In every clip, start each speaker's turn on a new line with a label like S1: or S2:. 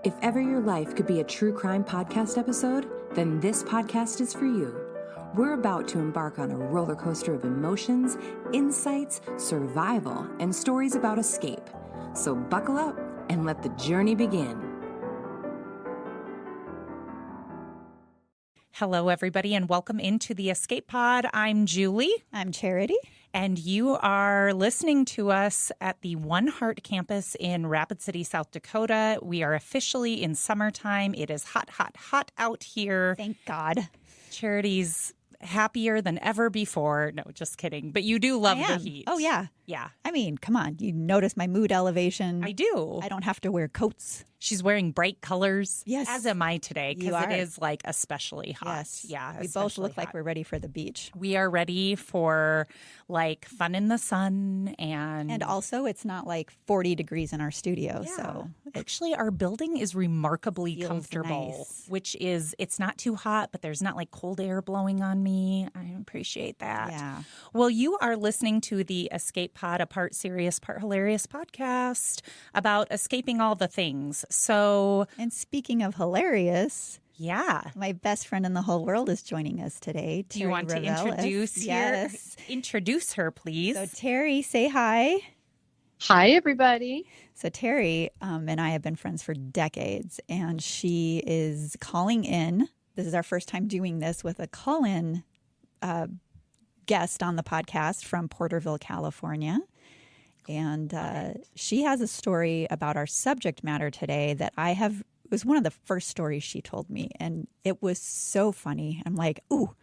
S1: If ever your life could be a true crime podcast episode, then this podcast is for you. We're about to embark on a roller coaster of emotions, insights, survival, and stories about escape. So buckle up and let the journey begin.
S2: Hello, everybody, and welcome into the Escape Pod. I'm Julie.
S3: I'm Charity.
S2: And you are listening to us at the One Heart campus in Rapid City, South Dakota. We are officially in summertime. It is hot, hot, hot out here.
S3: Thank God.
S2: Charity's happier than ever before. No, just kidding. But you do love the heat.
S3: Oh, yeah.
S2: Yeah.
S3: I mean, come on. You notice my mood elevation.
S2: I do.
S3: I don't have to wear coats.
S2: She's wearing bright colors.
S3: Yes.
S2: As am I today, because it is like especially hot.
S3: Yes.
S2: Yeah.
S3: We both look like we're ready for the beach.
S2: We are ready for like fun in the sun
S3: and also it's not like 40 degrees in our studio.
S2: Yeah.
S3: So
S2: actually our building is remarkably comfortable,
S3: nice.
S2: Which is it's not too hot, but there's not like cold air blowing on me. I appreciate that.
S3: Yeah.
S2: Well, you are listening to the Escape Pod, a part serious, part hilarious podcast about escaping all the things. So,
S3: and speaking of hilarious,
S2: yeah,
S3: my best friend in the whole world is joining us today.
S2: Do you want to introduce her, please?
S3: So Teri, say hi.
S4: Hi, everybody.
S3: So Teri and I have been friends for decades, and she is calling in. This is our first time doing this with a call-in guest on the podcast from Porterville, California. And she has a story about our subject matter today that it was one of the first stories she told me. And it was so funny. I'm like, ooh,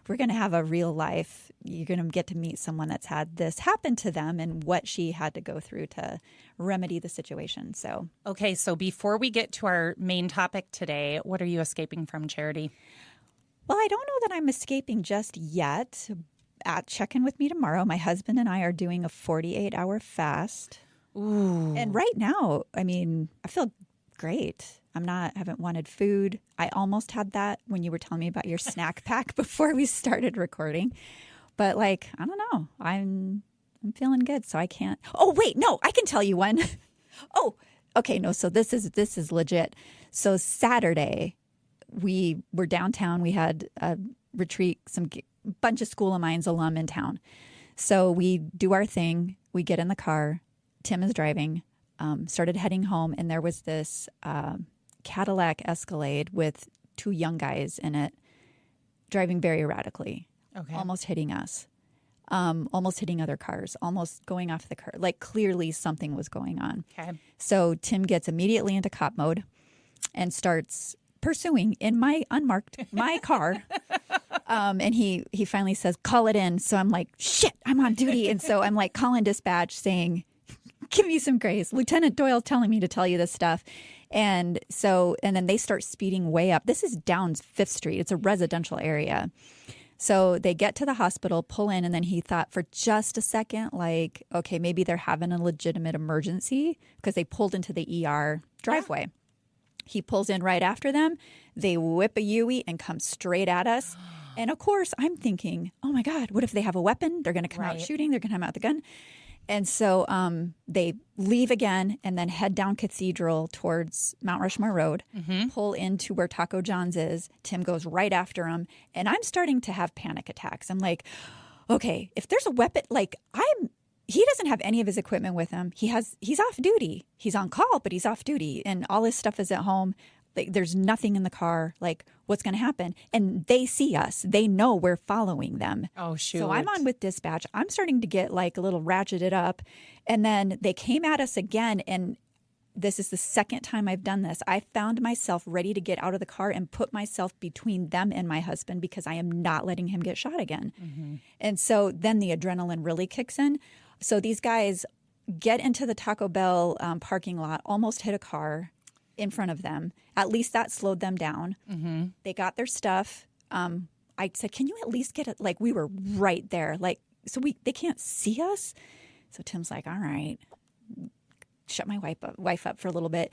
S3: we're going to have a real life. You're going to get to meet someone that's had this happen to them and what she had to go through to remedy the situation. So,
S2: okay. So before we get to our main topic today, what are you escaping from, Charity?
S3: Well, I don't know that I'm escaping just yet. Check in with me tomorrow. My husband and I are doing a 48-hour fast.
S2: Ooh.
S3: And right now, I mean, I feel great. Haven't wanted food. I almost had that when you were telling me about your snack pack before we started recording. But like, I don't know. I'm feeling good, so I can't. Oh, wait, no, I can tell you one. Oh, okay, no, so this is legit. So Saturday, we were downtown. We had a retreat, bunch of School of Mines alum in town. So we do our thing. We get in the car. Tim is driving, started heading home, and there was this Cadillac Escalade with two young guys in it driving very erratically, almost hitting us, almost hitting other cars, almost going off the car. Like clearly something was going on.
S2: Okay.
S3: So Tim gets immediately into cop mode and starts pursuing in my car. And he finally says, call it in. So I'm like, shit, I'm on duty. And so I'm like calling dispatch saying, give me some grace. Lieutenant Doyle's telling me to tell you this stuff. And then they start speeding way up. This is down 5th Street. It's a residential area. So they get to the hospital, pull in, and then he thought for just a second, like, okay, maybe they're having a legitimate emergency because they pulled into the ER driveway. Yeah. He pulls in right after them. They whip a Yui and come straight at us. And of course, I'm thinking, oh my God, what if they have a weapon? They're going to come out shooting. They're going to come out with a gun. And so they leave again and then head down Cathedral towards Mount Rushmore Road, pull into where Taco John's is. Tim goes right after him. And I'm starting to have panic attacks. I'm like, okay, if there's a weapon, he doesn't have any of his equipment with him. He's off duty. He's on call, but he's off duty. And all his stuff is at home. Like, there's nothing in the car. Like, what's going to happen? And they see us. They know we're following them.
S2: Oh, shoot.
S3: So I'm on with dispatch. I'm starting to get like a little ratcheted up. And then they came at us again. And this is the second time I've done this. I found myself ready to get out of the car and put myself between them and my husband because I am not letting him get shot again. Mm-hmm. And so then the adrenaline really kicks in. So these guys get into the Taco Bell parking lot, almost hit a car in front of them. At least that slowed them down. Mm-hmm. They got their stuff. I said, can you at least get it? Like, we were right there. Like, so they can't see us. So Tim's like, all right. Shut my wife up for a little bit.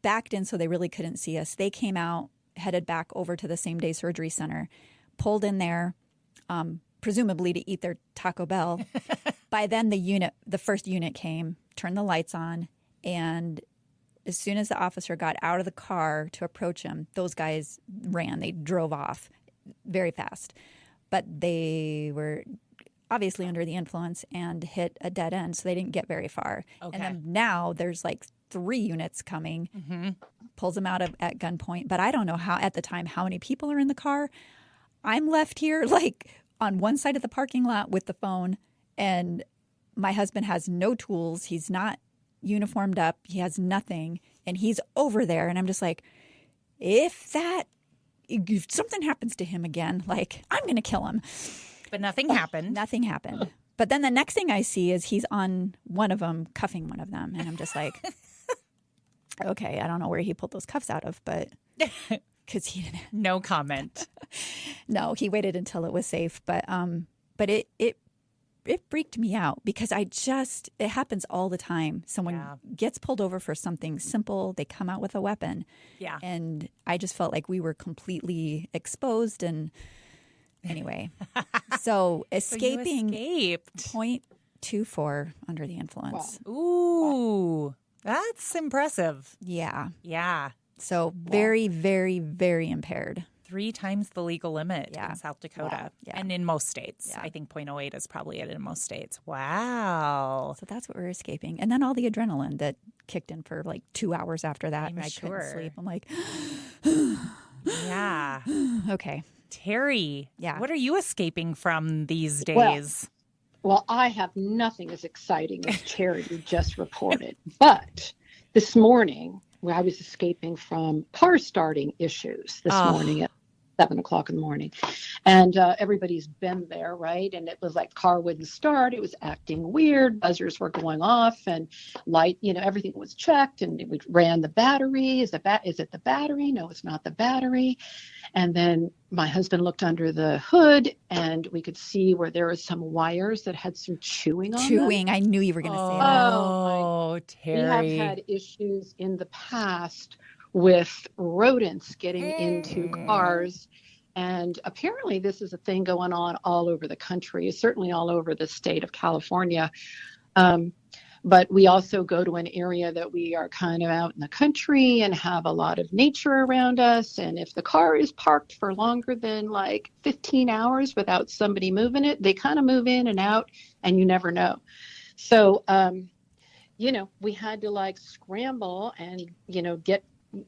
S3: Backed in so they really couldn't see us. They came out, headed back over to the same day surgery center, pulled in there, presumably to eat their Taco Bell. By then the first unit came, turned the lights on, and as soon as the officer got out of the car to approach him, those guys ran. They drove off very fast. But they were obviously under the influence and hit a dead end, so they didn't get very far.
S2: Okay.
S3: And then now there's like 3 units coming, pulls them out at gunpoint. But I don't know how at the time how many people are in the car. I'm left here like on one side of the parking lot with the phone, and my husband has no tools. He's not uniformed up. He has nothing, and he's over there. And I'm just like, if something happens to him again, like I'm going to kill him.
S2: But nothing happened.
S3: Nothing happened. But then the next thing I see is he's on one of them, cuffing one of them. And I'm just like, okay, I don't know where he pulled those cuffs out of, but because he didn't.
S2: No comment.
S3: No, he waited until it was safe. But it freaked me out because it happens all the time. Someone gets pulled over for something simple. They come out with a weapon.
S2: Yeah.
S3: And I just felt like we were completely exposed. And anyway, so escaping
S2: So you escaped.
S3: 0.24 under the influence.
S4: Wow.
S2: Ooh, that's impressive.
S3: Yeah.
S2: Yeah.
S3: So very, very, very impaired.
S2: 3 times the legal limit in South Dakota.
S4: Wow.
S3: Yeah.
S2: And in most states.
S3: Yeah.
S2: I think 0.08 is probably it in most states. Wow.
S3: So that's what we're escaping. And then all the adrenaline that kicked in for like 2 hours after that.
S2: I'm
S3: and I
S2: sure.
S3: couldn't sleep. I'm like,
S2: Yeah.
S3: okay.
S2: Terry,
S3: Yeah.
S2: what are you escaping from these days?
S4: Well, I have nothing as exciting as Charity just reported. But this morning, I was escaping from car starting issues this morning at 7 o'clock in the morning. And everybody's been there, right? And it was like car wouldn't start. It was acting weird. Buzzers were going off and light, everything was checked. And we ran the battery. Is it the battery? No, it's not the battery. And then my husband looked under the hood and we could see where there was some wires that had some chewing on them.
S3: I knew you were going to say that.
S2: Oh, Terry.
S4: We have had issues in the past with rodents getting into cars. And apparently this is a thing going on all over the country, certainly all over the state of California. But we also go to an area that we are kind of out in the country and have a lot of nature around us. And if the car is parked for longer than like 15 hours without somebody moving it, they kind of move in and out and you never know. So, we had to like scramble and,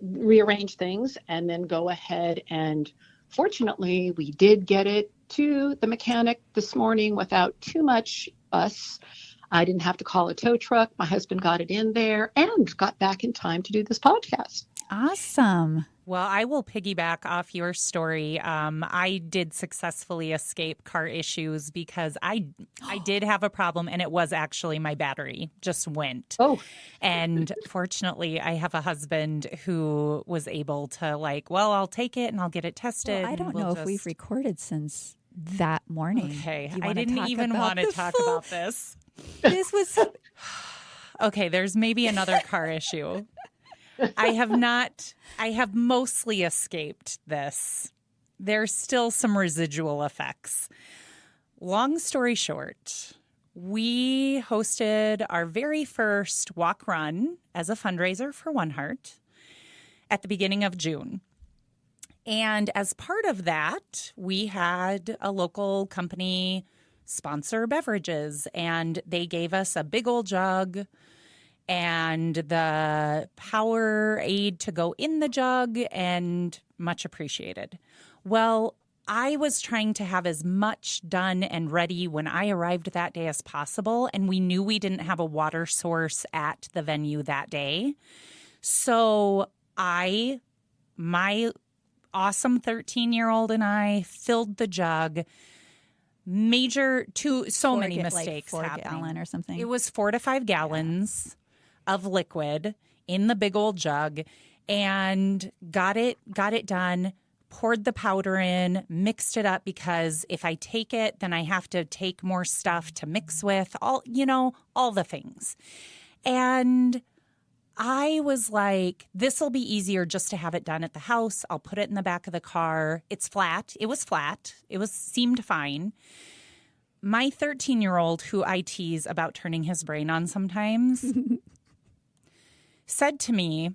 S4: rearrange things and then go ahead. And fortunately, we did get it to the mechanic this morning without too much fuss. I didn't have to call a tow truck. My husband got it in there and got back in time to do this podcast.
S3: Awesome.
S2: Well, I will piggyback off your story. I did successfully escape car issues because I did have a problem, and it was actually my battery just went.
S4: Oh.
S2: And fortunately, I have a husband who was able to I'll take it and I'll get it tested.
S3: Well, I don't know if we've recorded since that morning.
S2: Okay,
S3: Do you
S2: I
S3: wanna
S2: didn't
S3: talk
S2: even
S3: about
S2: want to
S3: the
S2: talk
S3: full-
S2: about this.
S3: This was
S2: Okay, there's maybe another car issue. I have mostly escaped this. There's still some residual effects. Long story short, we hosted our very first walk run as a fundraiser for One Heart at the beginning of June. And as part of that, we had a local company sponsor beverages, and they gave us a big old jug and the Powerade to go in the jug, and much appreciated. Well, I was trying to have as much done and ready when I arrived that day as possible, and we knew we didn't have a water source at the venue that day. So my awesome 13-year-old and I filled the jug. Many mistakes
S3: like 4
S2: happening.
S3: gallon or something.
S2: It was 4 to 5 gallons of liquid in the big old jug, and got it done, poured the powder in, mixed it up, because if I take it, then I have to take more stuff to mix with, all the things. And I was like, this will be easier just to have it done at the house. I'll put it in the back of the car. It's flat. It was flat. Seemed fine. My 13-year-old, who I tease about turning his brain on sometimes, said to me,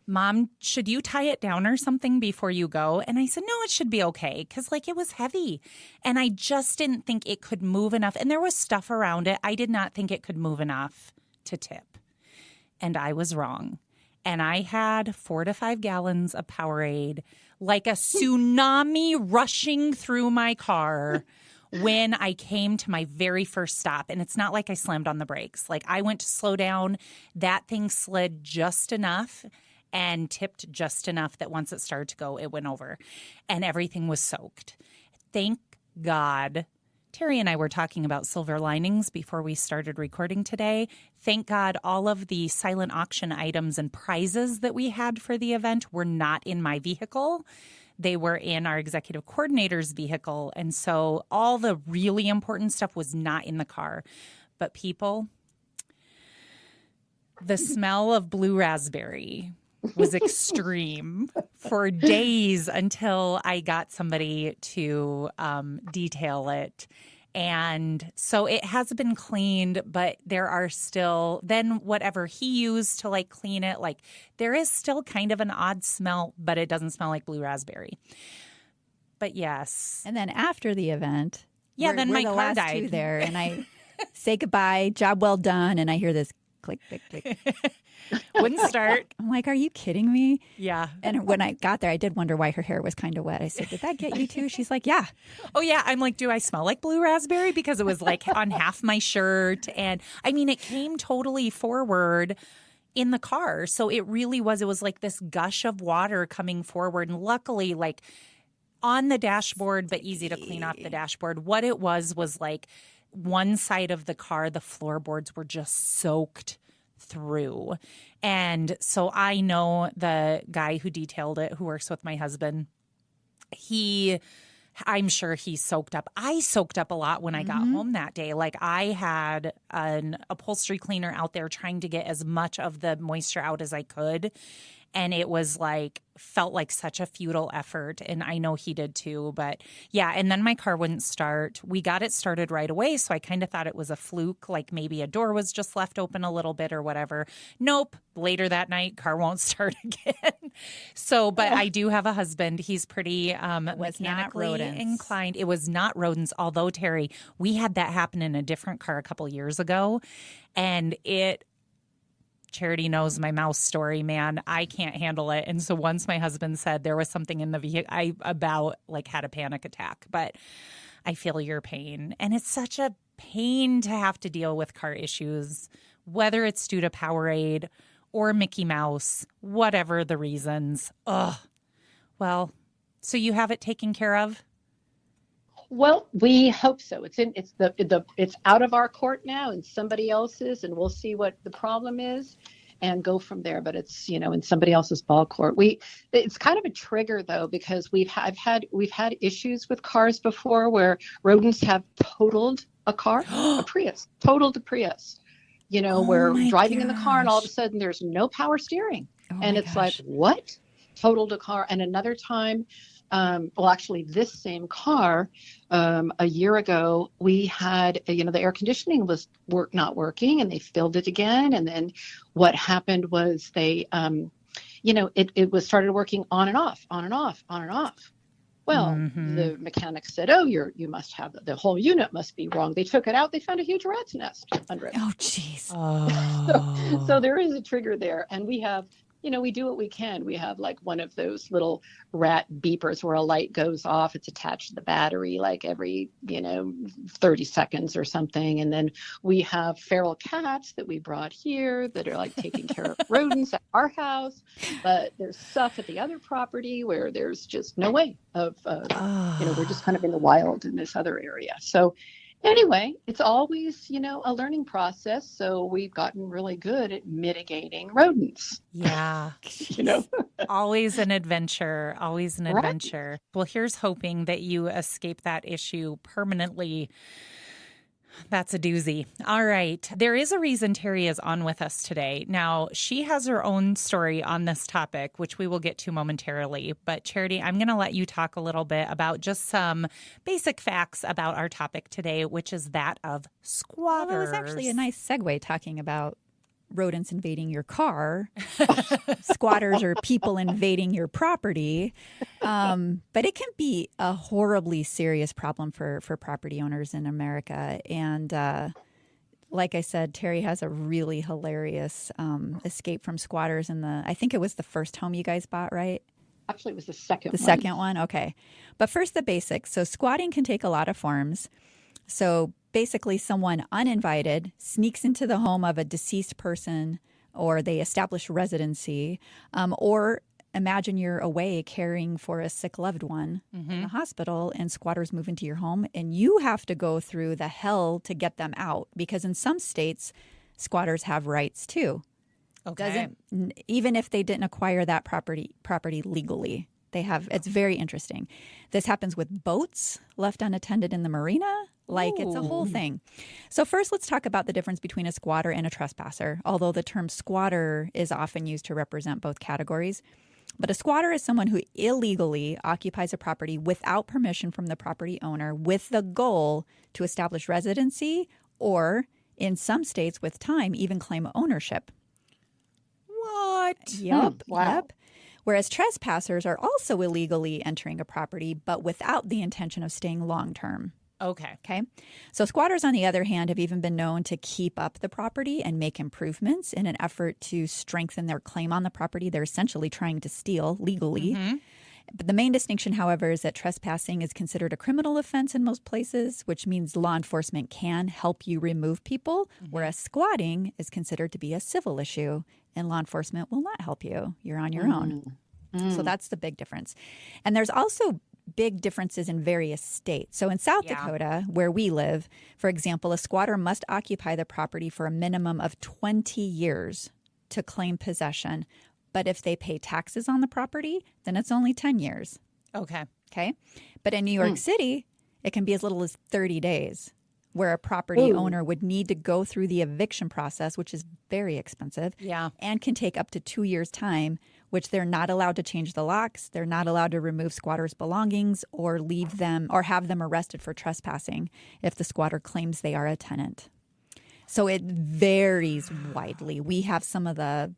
S2: Mom, should you tie it down or something before you go? And I said, no, it should be okay. Because like it was heavy and I just didn't think it could move enough. And there was stuff around it. I did not think it could move enough to tip. And I was wrong. And I had 4 to 5 gallons of Powerade, like a tsunami rushing through my car when I came to my very first stop. And it's not like I slammed on the brakes. Like I went to slow down. That thing slid just enough and tipped just enough that once it started to go, it went over. And everything was soaked. Thank God. Teri and I were talking about silver linings before we started recording today. Thank God all of the silent auction items and prizes that we had for the event were not in my vehicle. They were in our executive coordinator's vehicle. And so all the really important stuff was not in the car. But people, the smell of blue raspberry was extreme for days until I got somebody to detail it. And so it has been cleaned, but there are still, then whatever he used to like clean it, like there is still kind of an odd smell, but it doesn't smell like blue raspberry. But yes.
S3: And then after the event,
S2: then
S3: we're
S2: my
S3: the
S2: car
S3: last
S2: died.
S3: two there, and I say goodbye, job well done, and I hear this click, click, click.
S2: Wouldn't start.
S3: I'm like, are you kidding me?
S2: Yeah.
S3: And when I got there, I did wonder why her hair was kind of wet. I said, did that get you too? She's like, yeah.
S2: Oh, yeah. I'm like, do I smell like blue raspberry? Because it was like on half my shirt. And I mean, it came totally forward in the car. So it really was, it was like this gush of water coming forward. And luckily, like on the dashboard, but easy to clean off the dashboard. What it was like one side of the car, the floorboards were just soaked through. And so I know the guy who detailed it, who works with my husband, I'm sure he soaked up. I soaked up a lot when I got home that day. Like I had an upholstery cleaner out there trying to get as much of the moisture out as I could. And it was like, felt like such a futile effort. And I know he did too. But yeah, and then my car wouldn't start. We got it started right away. So I kind of thought it was a fluke, like maybe a door was just left open a little bit or whatever. Nope. Later that night, car won't start again. So, but I do have a husband. He's pretty mechanically inclined. It was not rodents. Although, Teri, we had that happen in a different car a couple years ago. And Charity knows my mouse story, man. I can't handle it. And so once my husband said there was something in the vehicle, I about like had a panic attack. But I feel your pain. And it's such a pain to have to deal with car issues, whether it's due to Powerade or Mickey Mouse, whatever the reasons. Ugh. Well, so you have it taken care of?
S4: Well, we hope so. It's out of our court now and somebody else's, and we'll see what the problem is and go from there. But it's, in somebody else's ball court. It's kind of a trigger though, because we've had issues with cars before where rodents have totaled a car, a Prius, totaled a Prius. We're driving in the car and all of a sudden there's no power steering. And it's like, what? Totaled a car. And another time, actually this same car, a year ago, we had, the air conditioning was not working and they filled it again. And then what happened was they, it was started working on and off, on and off, on and off. Well, the mechanic said, oh, you must have, the whole unit must be wrong. They took it out. They found a huge rat's nest under it.
S3: Oh, jeez.
S4: So there is a trigger there. And we have, we do what we can. We have like one of those little rat beepers where a light goes off. It's attached to the battery like every, 30 seconds or something. And then we have feral cats that we brought here that are like taking care of rodents at our house. But there's stuff at the other property where there's just no way of, we're just kind of in the wild in this other area. So anyway, it's always, a learning process. So we've gotten really good at mitigating rodents.
S2: Yeah. Always an adventure. Always an adventure. Well, here's hoping that you escape that issue permanently. That's a doozy. All right. There is a reason Teri is on with us today. Now, she has her own story on this topic, which we will get to momentarily. But Charity, I'm going to let you talk a little bit about just some basic facts about our topic today, which is that of squatters.
S3: Well, it was actually a nice segue talking about rodents invading your car. Squatters are people invading your property. But it can be a horribly serious problem for property owners in America. And like I said, Teri has a really hilarious escape from squatters I think it was the first home you guys bought, right?
S4: Actually, it was the second one.
S3: The second one? Okay. But first, the basics. So squatting can take a lot of forms. So basically, someone uninvited sneaks into the home of a deceased person, or they establish residency, or imagine you're away caring for a sick loved one in the hospital, and squatters move into your home, and you have to go through the hell to get them out, because in some states, squatters have rights too.
S2: Okay.
S3: Even if they didn't acquire that property legally. They have. It's very interesting. This happens with boats left unattended in the marina. It's a whole thing. So first, let's talk about the difference between a squatter and a trespasser, although the term squatter is often used to represent both categories. But a squatter is someone who illegally occupies a property without permission from the property owner, with the goal to establish residency, or in some states with time, even claim ownership.
S2: What?
S3: Yep.
S4: Wow.
S3: Yep. Whereas trespassers are also illegally entering a property, but without the intention of staying long term.
S2: Okay.
S3: Okay. So squatters, on the other hand, have even been known to keep up the property and make improvements in an effort to strengthen their claim on the property they're essentially trying to steal legally. But the main distinction, however, is that trespassing is considered a criminal offense in most places, which means law enforcement can help you remove people, whereas squatting is considered to be a civil issue and law enforcement will not help you. You're on your own. So that's the big difference. And there's also big differences in various states. So in South Dakota, where we live, for example, a squatter must occupy the property for a minimum of 20 years to claim possession. But if they pay taxes on the property, then it's only 10 years.
S2: Okay.
S3: Okay. But in New York City, it can be as little as 30 days, where a property owner would need to go through the eviction process, which is very expensive, and can take up to 2 years' time, which they're not allowed to change the locks. They're not allowed to remove squatters' belongings or leave them or have them arrested for trespassing if the squatter claims they are a tenant. So it varies widely. We have some of the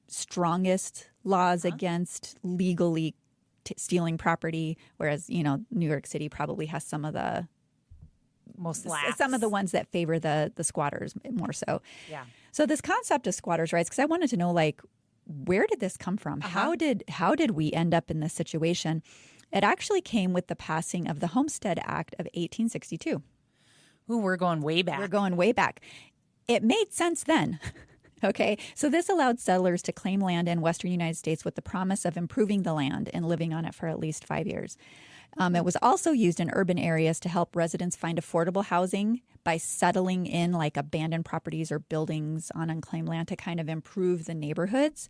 S3: strongest laws against legally stealing property, whereas, New York City probably has some of the
S2: most lax.
S3: Some of the ones that favor the squatters more so.
S2: Yeah.
S3: So this concept of squatters' rights, because I wanted to know, where did this come from? How did we end up in this situation? It actually came with the passing of the Homestead Act of 1862.
S2: Ooh, we're going way back.
S3: We're going way back. It made sense then. Okay, so this allowed settlers to claim land in western United States with the promise of improving the land and living on it for at least 5 years. It was also used in urban areas to help residents find affordable housing by settling in abandoned properties or buildings on unclaimed land to kind of improve the neighborhoods.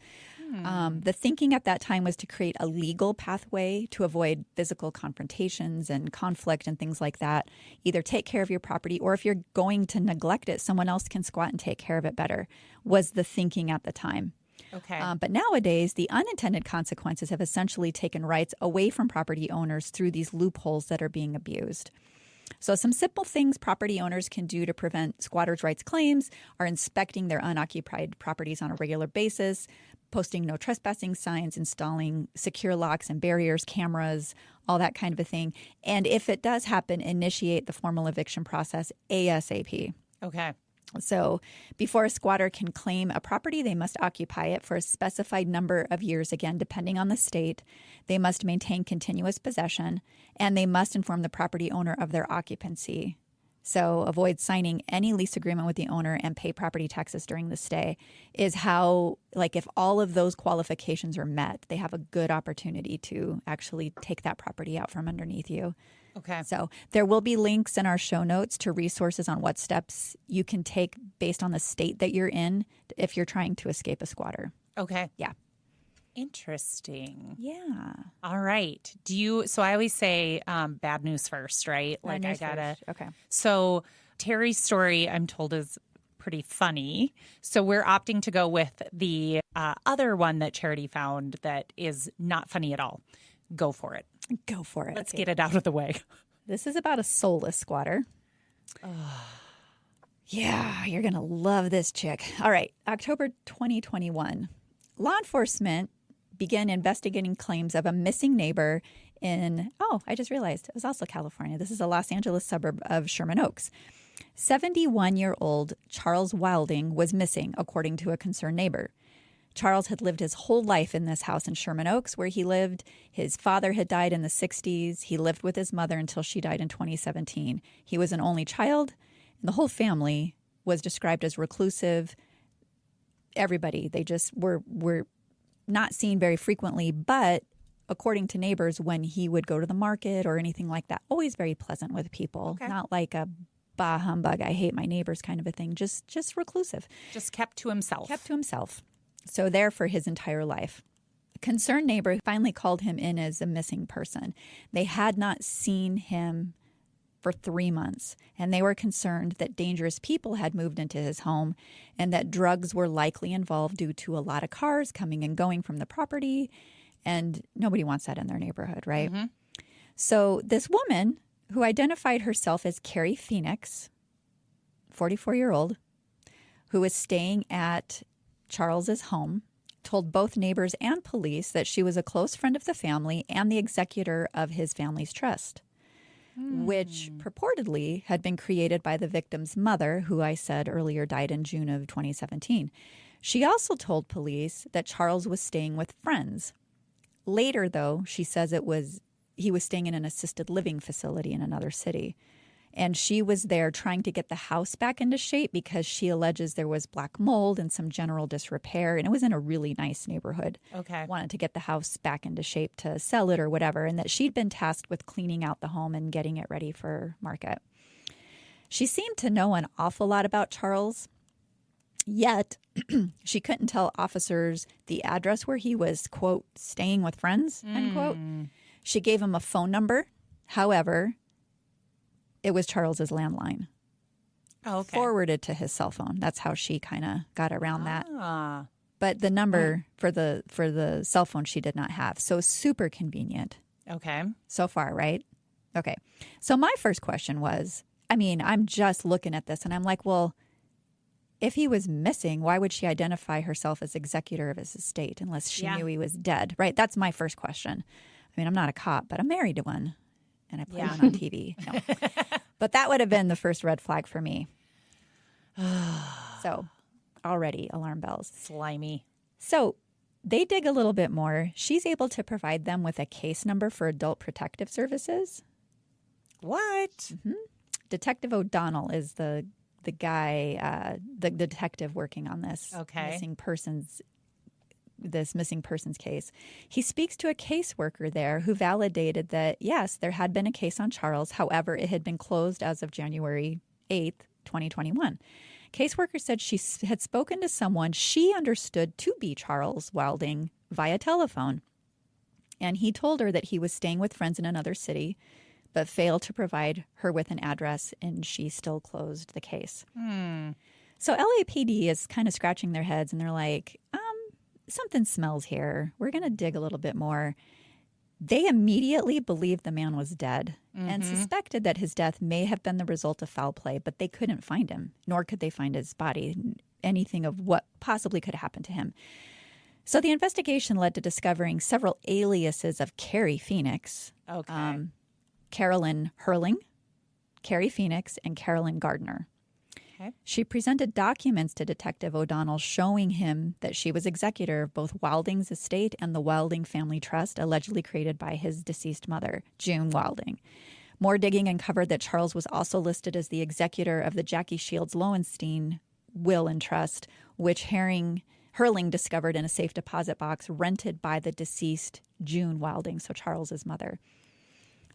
S3: The thinking at that time was to create a legal pathway to avoid physical confrontations and conflict and things like that. Either take care of your property, or if you're going to neglect it, someone else can squat and take care of it better, was the thinking at the time.
S2: Okay.
S3: But nowadays, the unintended consequences have essentially taken rights away from property owners through these loopholes that are being abused. So some simple things property owners can do to prevent squatters' rights claims are inspecting their unoccupied properties on a regular basis, posting no trespassing signs, installing secure locks and barriers, cameras, all that kind of a thing. And if it does happen, initiate the formal eviction process ASAP.
S2: Okay.
S3: So before a squatter can claim a property, they must occupy it for a specified number of years, again, depending on the state. They must maintain continuous possession, and they must inform the property owner of their occupancy. So avoid signing any lease agreement with the owner and pay property taxes during the stay is how, if all of those qualifications are met, they have a good opportunity to actually take that property out from underneath you.
S2: Okay.
S3: So there will be links in our show notes to resources on what steps you can take based on the state that you're in if you're trying to escape a squatter.
S2: Okay.
S3: Yeah.
S2: Interesting.
S3: Yeah.
S2: All right. So I always say bad news first, right?
S3: Bad news first. Okay.
S2: So Teri's story, I'm told, is pretty funny. So we're opting to go with the other one that Charity found that is not funny at all. Go for it.
S3: Go for it.
S2: Let's get it out of the way.
S3: This is about a soulless squatter. Yeah, you're going to love this chick. All right, October 2021. Law enforcement began investigating claims of a missing neighbor in, I just realized, it was also California. This is a Los Angeles suburb of Sherman Oaks. 71-year-old Charles Wilding was missing, according to a concerned neighbor. Charles had lived his whole life in this house in Sherman Oaks where he lived. His father had died in the 60s. He lived with his mother until she died in 2017. He was an only child, and the whole family was described as reclusive. Everybody, they just were not seen very frequently, but according to neighbors, when he would go to the market or anything like that, always very pleasant with people, not like a bah humbug, I hate my neighbors kind of a thing, just reclusive.
S2: Just kept to himself.
S3: Kept to himself. So there for his entire life. A concerned neighbor finally called him in as a missing person. They had not seen him for 3 months, and they were concerned that dangerous people had moved into his home and that drugs were likely involved due to a lot of cars coming and going from the property, and nobody wants that in their neighborhood, right? Mm-hmm. So this woman, who identified herself as Carrie Phoenix, 44-year-old, who was staying at Charles's home, told both neighbors and police that she was a close friend of the family and the executor of his family's trust, which purportedly had been created by the victim's mother, who I said earlier died in June of 2017. She also told police that Charles was staying with friends. Later, though, she says he was staying in an assisted living facility in another city. And she was there trying to get the house back into shape because she alleges there was black mold and some general disrepair. And it was in a really nice neighborhood.
S2: Okay.
S3: Wanted to get the house back into shape to sell it or whatever. And that she'd been tasked with cleaning out the home and getting it ready for market. She seemed to know an awful lot about Charles. Yet she couldn't tell officers the address where he was, quote, staying with friends, end quote. She gave him a phone number. However, it was Charles's landline.
S2: Oh, okay.
S3: Forwarded to his cell phone. That's how she kind of got around that. But the number for the cell phone she did not have. So super convenient.
S2: Okay.
S3: So far, right? Okay. So my first question was, I'm just looking at this and I'm like, well, if he was missing, why would she identify herself as executor of his estate unless she knew he was dead? Right? That's my first question. I'm not a cop, but I'm married to one. And I play one on TV. No. But that would have been the first red flag for me. So already alarm bells.
S2: Slimy.
S3: So they dig a little bit more. She's able to provide them with a case number for Adult Protective Services.
S2: What?
S3: Mm-hmm. Detective O'Donnell is the guy, the detective working on this missing persons case. He speaks to a caseworker there who validated that, yes, there had been a case on Charles. However, it had been closed as of January 8th, 2021. Caseworker said she had spoken to someone she understood to be Charles Wilding via telephone. And he told her that he was staying with friends in another city, but failed to provide her with an address, and she still closed the case. So LAPD is kind of scratching their heads, and they're like, something smells here. We're going to dig a little bit more. They immediately believed the man was dead and suspected that his death may have been the result of foul play, but they couldn't find him, nor could they find his body, anything of what possibly could happen to him. So the investigation led to discovering several aliases of Carrie Phoenix, Carolyn Hurling, Carrie Phoenix, and Carolyn Gardner. Okay. She presented documents to Detective O'Donnell showing him that she was executor of both Wilding's estate and the Wilding Family Trust, allegedly created by his deceased mother, June Wilding. More digging uncovered that Charles was also listed as the executor of the Jackie Shields Lowenstein will and trust, which Hurling discovered in a safe deposit box rented by the deceased June Wilding, so Charles's mother.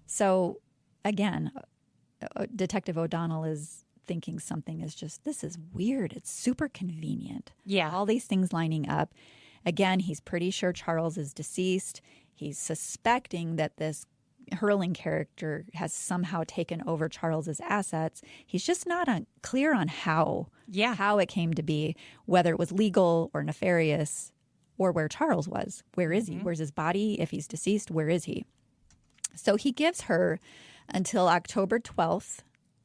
S3: So, again, Detective O'Donnell is thinking something is just, this is weird. It's super convenient.
S2: Yeah.
S3: All these things lining up. Again, he's pretty sure Charles is deceased. He's suspecting that this Hurling character has somehow taken over Charles's assets. He's just not clear on how it came to be, whether it was legal or nefarious, or where Charles was. Where is he? Where's his body? If he's deceased, where is he? So he gives her until October 12th,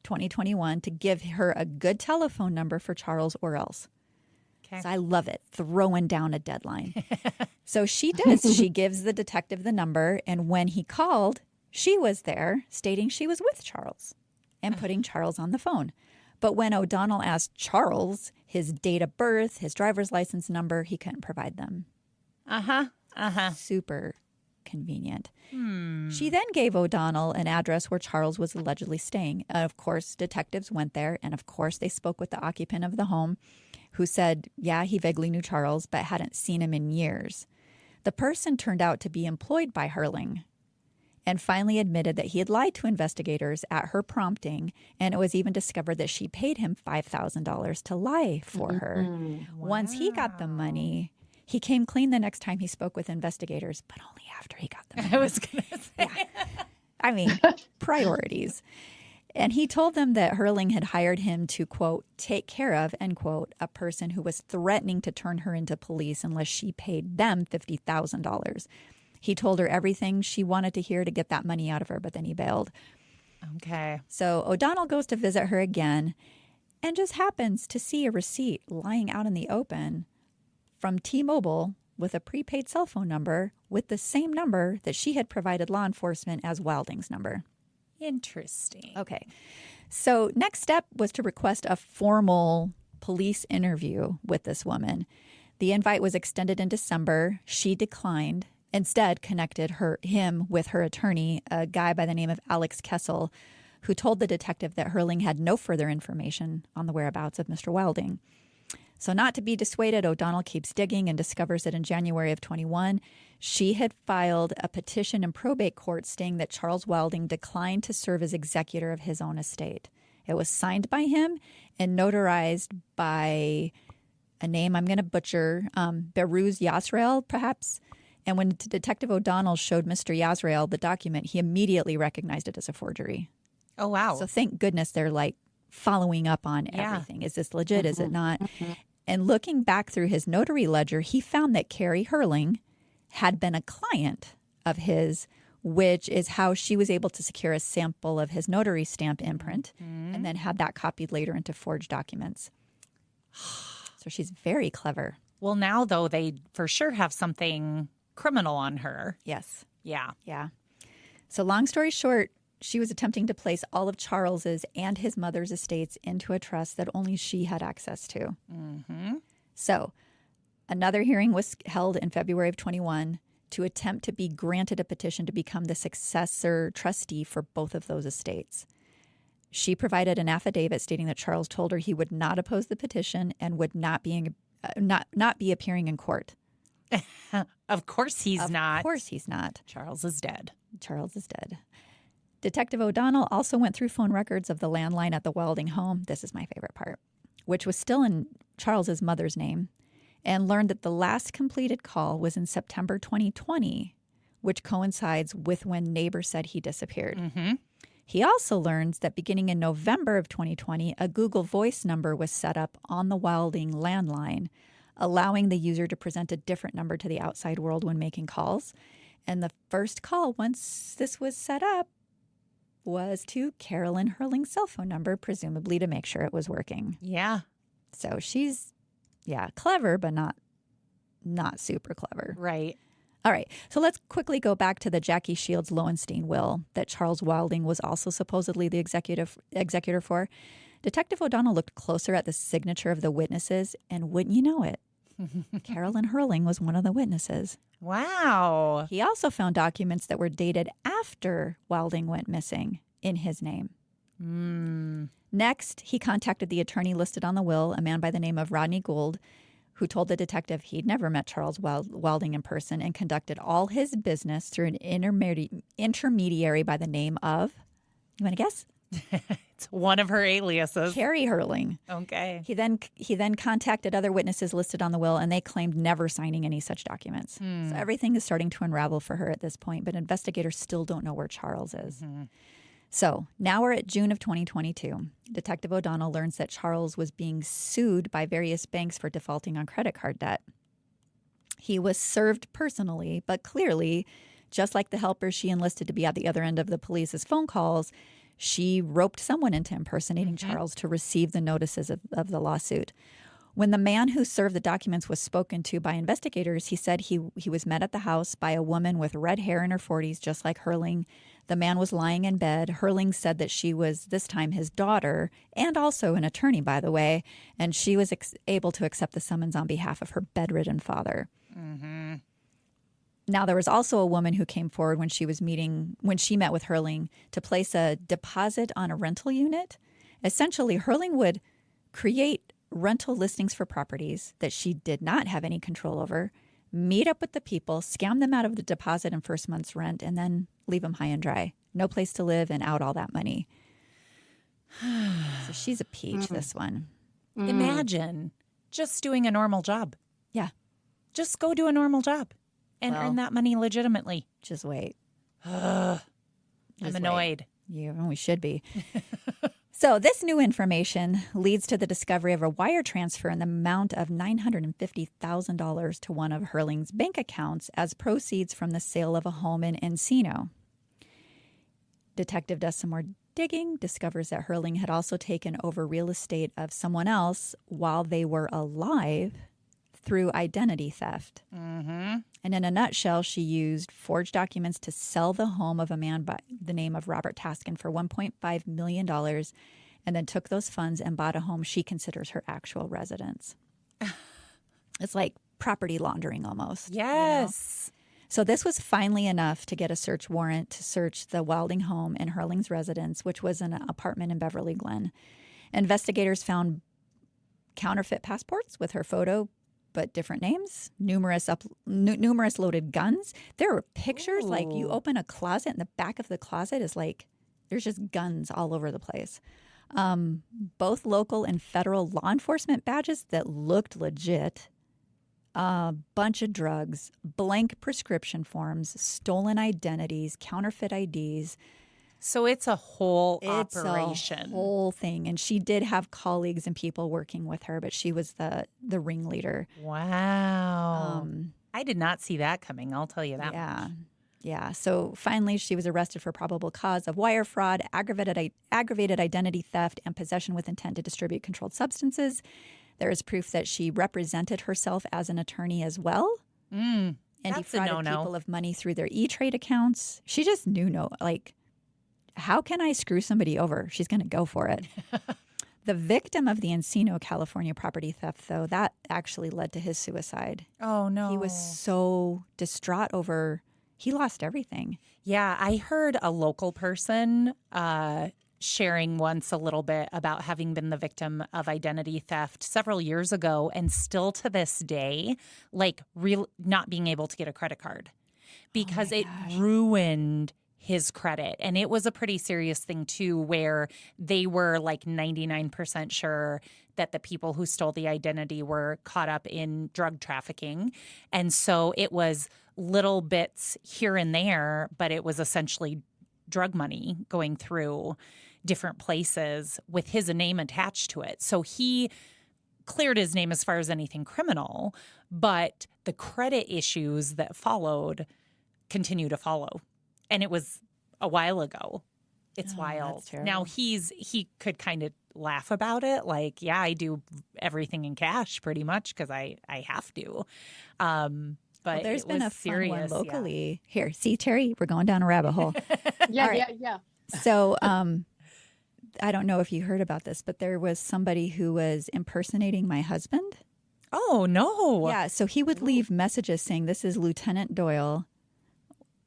S3: 2021, to give her a good telephone number for Charles or else.
S2: Okay.
S3: So I love it, throwing down a deadline. So she does. She gives the detective the number, and when he called, she was there stating she was with Charles and putting Charles on the phone. But when O'Donnell asked Charles his date of birth, his driver's license number, he couldn't provide them. Super convenient. She then gave O'Donnell an address where Charles was allegedly staying. Of course, detectives went there, and of course, they spoke with the occupant of the home, who said, yeah, he vaguely knew Charles, but hadn't seen him in years. The person turned out to be employed by Hurling and finally admitted that he had lied to investigators at her prompting, and it was even discovered that she paid him $5,000 to lie for her.
S2: Wow.
S3: Once he got the money, he came clean the next time he spoke with investigators, but only after he got the money.
S2: I was going to say.
S3: Yeah. I mean, priorities. And he told them that Hurling had hired him to, quote, take care of, end quote, a person who was threatening to turn her into police unless she paid them $50,000. He told her everything she wanted to hear to get that money out of her, but then he bailed.
S2: Okay.
S3: So O'Donnell goes to visit her again and just happens to see a receipt lying out in the open from T-Mobile with a prepaid cell phone number with the same number that she had provided law enforcement as Wilding's number.
S2: Interesting.
S3: Okay. So next step was to request a formal police interview with this woman. The invite was extended in December. She declined. Instead, connected him with her attorney, a guy by the name of Alex Kessel, who told the detective that Hurling had no further information on the whereabouts of Mr. Wilding. So not to be dissuaded, O'Donnell keeps digging and discovers that in January of 21, she had filed a petition in probate court stating that Charles Wilding declined to serve as executor of his own estate. It was signed by him and notarized by a name I'm going to butcher, Behruz Yasrael, perhaps. And when Detective O'Donnell showed Mr. Yasrael the document, he immediately recognized it as a forgery.
S2: Oh, wow.
S3: So thank goodness they're like following up on everything. Is this legit? Is it not? And looking back through his notary ledger, he found that Carrie Hurling had been a client of his, which is how she was able to secure a sample of his notary stamp imprint and then had that copied later into forged documents. So she's very clever.
S2: Well, now, though, they for sure have something criminal on her.
S3: Yes.
S2: Yeah.
S3: Yeah. So long story short, she was attempting to place all of Charles's and his mother's estates into a trust that only she had access to. So another hearing was held in February of 21 to attempt to be granted a petition to become the successor trustee for both of those estates. She provided an affidavit stating that Charles told her he would not oppose the petition and would not be appearing in court.
S2: Of course he's not.
S3: Of course he's not.
S2: Charles is dead.
S3: Charles is dead. Detective O'Donnell also went through phone records of the landline at the Wilding home. This is my favorite part, which was still in Charles's mother's name, and learned that the last completed call was in September 2020, which coincides with when neighbors said he disappeared. He also learns that beginning in November of 2020, a Google Voice number was set up on the Wilding landline, allowing the user to present a different number to the outside world when making calls. And the first call, once this was set up, was to Carolyn Hurling's cell phone number, presumably to make sure it was working.
S2: Yeah.
S3: So she's, clever, but not super clever.
S2: Right.
S3: All right, so let's quickly go back to the Jackie Shields Lowenstein will that Charles Wilding was also supposedly the executor for. Detective O'Donnell looked closer at the signature of the witnesses, and wouldn't you know it, Carolyn Hurling was one of the witnesses.
S2: Wow.
S3: He also found documents that were dated after Wilding went missing in his name. Next, he contacted the attorney listed on the will, a man by the name of Rodney Gould, who told the detective he'd never met Charles Wilding in person and conducted all his business through an intermediary by the name of, you want to guess?
S2: It's one of her aliases.
S3: Carrie Hurling.
S2: Okay.
S3: He then contacted other witnesses listed on the will, and they claimed never signing any such documents. So everything is starting to unravel for her at this point, but investigators still don't know where Charles is. So now we're at June of 2022. Detective O'Donnell learns that Charles was being sued by various banks for defaulting on credit card debt. He was served personally, but clearly, just like the helper she enlisted to be at the other end of the police's phone calls, she roped someone into impersonating Charles to receive the notices of the lawsuit. When the man who served the documents was spoken to by investigators, he said he was met at the house by a woman with red hair in her 40s, just like Herling. The man was lying in bed. Herling said that she was, this time, his daughter, and also an attorney, by the way, and she was able to accept the summons on behalf of her bedridden father.
S2: Mm-hmm.
S3: Now, there was also a woman who came forward when she met with Herling to place a deposit on a rental unit. Essentially, Herling would create rental listings for properties that she did not have any control over, meet up with the people, scam them out of the deposit and first month's rent, and then leave them high and dry. No place to live and out all that money. So she's a peach, this one.
S2: Imagine just doing a normal job.
S3: Yeah.
S2: Just go do a normal job and
S3: Well,
S2: earn that money legitimately.
S3: Just wait.
S2: I'm annoyed.
S3: Yeah, we should be. So this new information leads to the discovery of a wire transfer in the amount of $950,000 to one of Herling's bank accounts as proceeds from the sale of a home in Encino. Detective does some more digging, discovers that Herling had also taken over real estate of someone else while they were alive through identity theft.
S2: Mm-hmm.
S3: And in a nutshell, she used forged documents to sell the home of a man by the name of Robert Taskin for $1.5 million and then took those funds and bought a home she considers her actual residence. It's like property laundering almost.
S2: Yes.
S3: You know? So this was finally enough to get a search warrant to search the Wilding home in Herling's residence, which was an apartment in Beverly Glen. Investigators found counterfeit passports with her photo, but different names, numerous loaded guns. There were pictures, like you open a closet and the back of the closet is like, there's just guns all over the place. Both local and federal law enforcement badges that looked legit, a bunch of drugs, blank prescription forms, stolen identities, counterfeit IDs.
S2: So it's a whole operation.
S3: It's a whole thing. And she did have colleagues and people working with her, but she was the ringleader.
S2: Wow. I did not see that coming. I'll tell you that much.
S3: Yeah. So finally, she was arrested for probable cause of wire fraud, aggravated identity theft, and possession with intent to distribute controlled substances. There is proof that she represented herself as an attorney as well. And defrauded people of money through their E-Trade accounts. She just knew how can I screw somebody over? She's going to go for it. The victim of the Encino, California property theft, though, that actually led to his suicide.
S2: Oh, no.
S3: He was so distraught over, he lost everything.
S2: Yeah, I heard a local person sharing once a little bit about having been the victim of identity theft several years ago and still to this day, not being able to get a credit card because it ruined his credit. And it was a pretty serious thing, too, where they were 99% sure that the people who stole the identity were caught up in drug trafficking. And so it was little bits here and there, but it was essentially drug money going through different places with his name attached to it. So he cleared his name as far as anything criminal, but the credit issues that followed continue to follow. And it was a while ago. It's wild. Now he could kind of laugh about it. I do everything in cash pretty much because I have to. But
S3: there's been a fun one locally.
S2: Yeah.
S3: Here, see, Teri, we're going down a rabbit hole.
S4: Yeah.
S3: So I don't know if you heard about this, but there was somebody who was impersonating my husband.
S2: Oh, no.
S3: Yeah, so he would leave messages saying, "This is Lieutenant Doyle."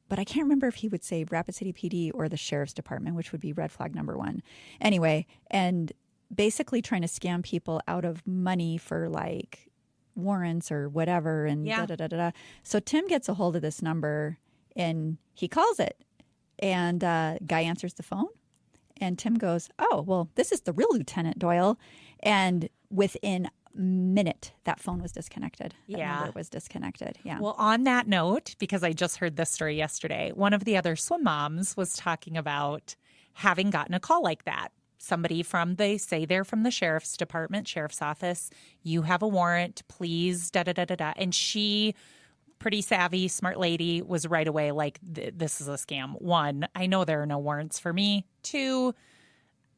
S3: But I can't remember if he would say Rapid City PD or the Sheriff's Department, which would be red flag number 1. Anyway, and basically trying to scam people out of money for warrants or whatever. And da-da-da-da-da. So Tim gets a hold of this number and he calls it. And guy answers the phone. And Tim goes, "Oh, well, this is the real Lieutenant Doyle." And within minute that phone was disconnected. That number was disconnected. Yeah.
S2: Well, on that note, because I just heard this story yesterday, one of the other swim moms was talking about having gotten a call like that. Somebody they say they're from the sheriff's department, sheriff's office. You have a warrant, please, da-da-da-da-da. And she pretty savvy, smart lady, was right away like, this is a scam. 1, I know there are no warrants for me. 2,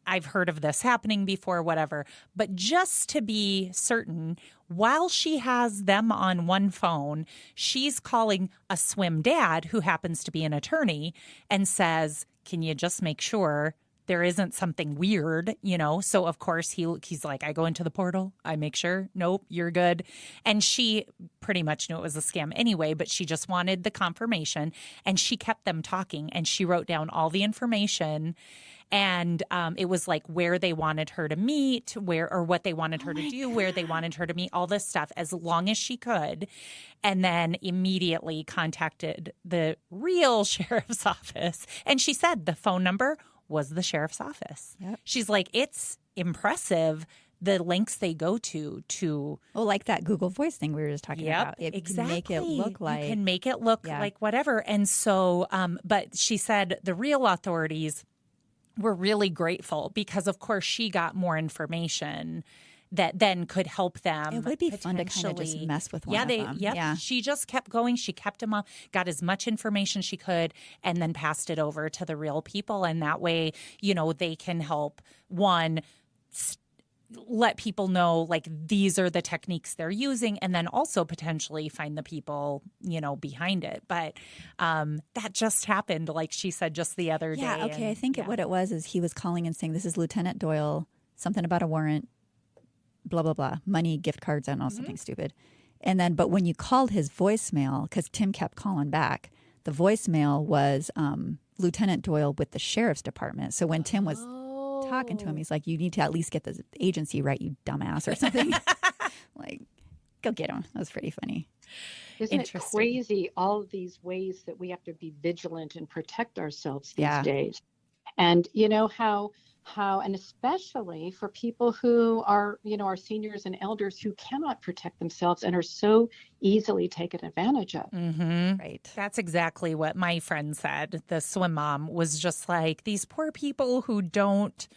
S2: I've heard of this happening before, whatever. But just to be certain, while she has them on one phone, she's calling a swim dad who happens to be an attorney and says, can you just make sure there isn't something weird, you know? So, of course, he's like, I go into the portal. I make sure. Nope, you're good. And she pretty much knew it was a scam anyway, but she just wanted the confirmation. And she kept them talking, and she wrote down all the information. And it was like where they wanted her to meet, or what they wanted her to do, where they wanted her to meet, all this stuff as long as she could. And then immediately contacted the real sheriff's office. And she said the phone number was the sheriff's office.
S3: Yep.
S2: She's like, it's impressive the links they go to.
S3: Oh, like that Google Voice thing we were just talking about. It
S2: Exactly.
S3: can make it look like.
S2: You can make it look like whatever. And so, but she said the real authorities were really grateful because, of course, she got more information that then could help them.
S3: It would be fun to kind of just mess with one of them.
S2: Yeah, she just kept going. She kept them up, got as much information she could, and then passed it over to the real people. And that way, you know, they can help, one, let people know, like, these are the techniques they're using, and then also potentially find the people, you know, behind it. But that just happened, like she said, just the other day.
S3: Yeah, okay.
S2: And,
S3: I think what it was is he was calling and saying, this is Lieutenant Doyle, something about a warrant, blah, blah, blah, money, gift cards, I don't know, something stupid. And then, but when you called his voicemail, because Tim kept calling back, the voicemail was Lieutenant Doyle with the sheriff's department. So when Tim was talking to him, he's like, you need to at least get the agency right, you dumbass, or something. Like, go get him. That was pretty funny.
S4: Isn't it crazy, all of these ways that we have to be vigilant and protect ourselves these days? And you know how, and especially for people who are, you know, our seniors and elders who cannot protect themselves and are so easily taken advantage of.
S2: Mm-hmm.
S3: Right.
S2: That's exactly what my friend said. The swim mom was just like, these poor people who don't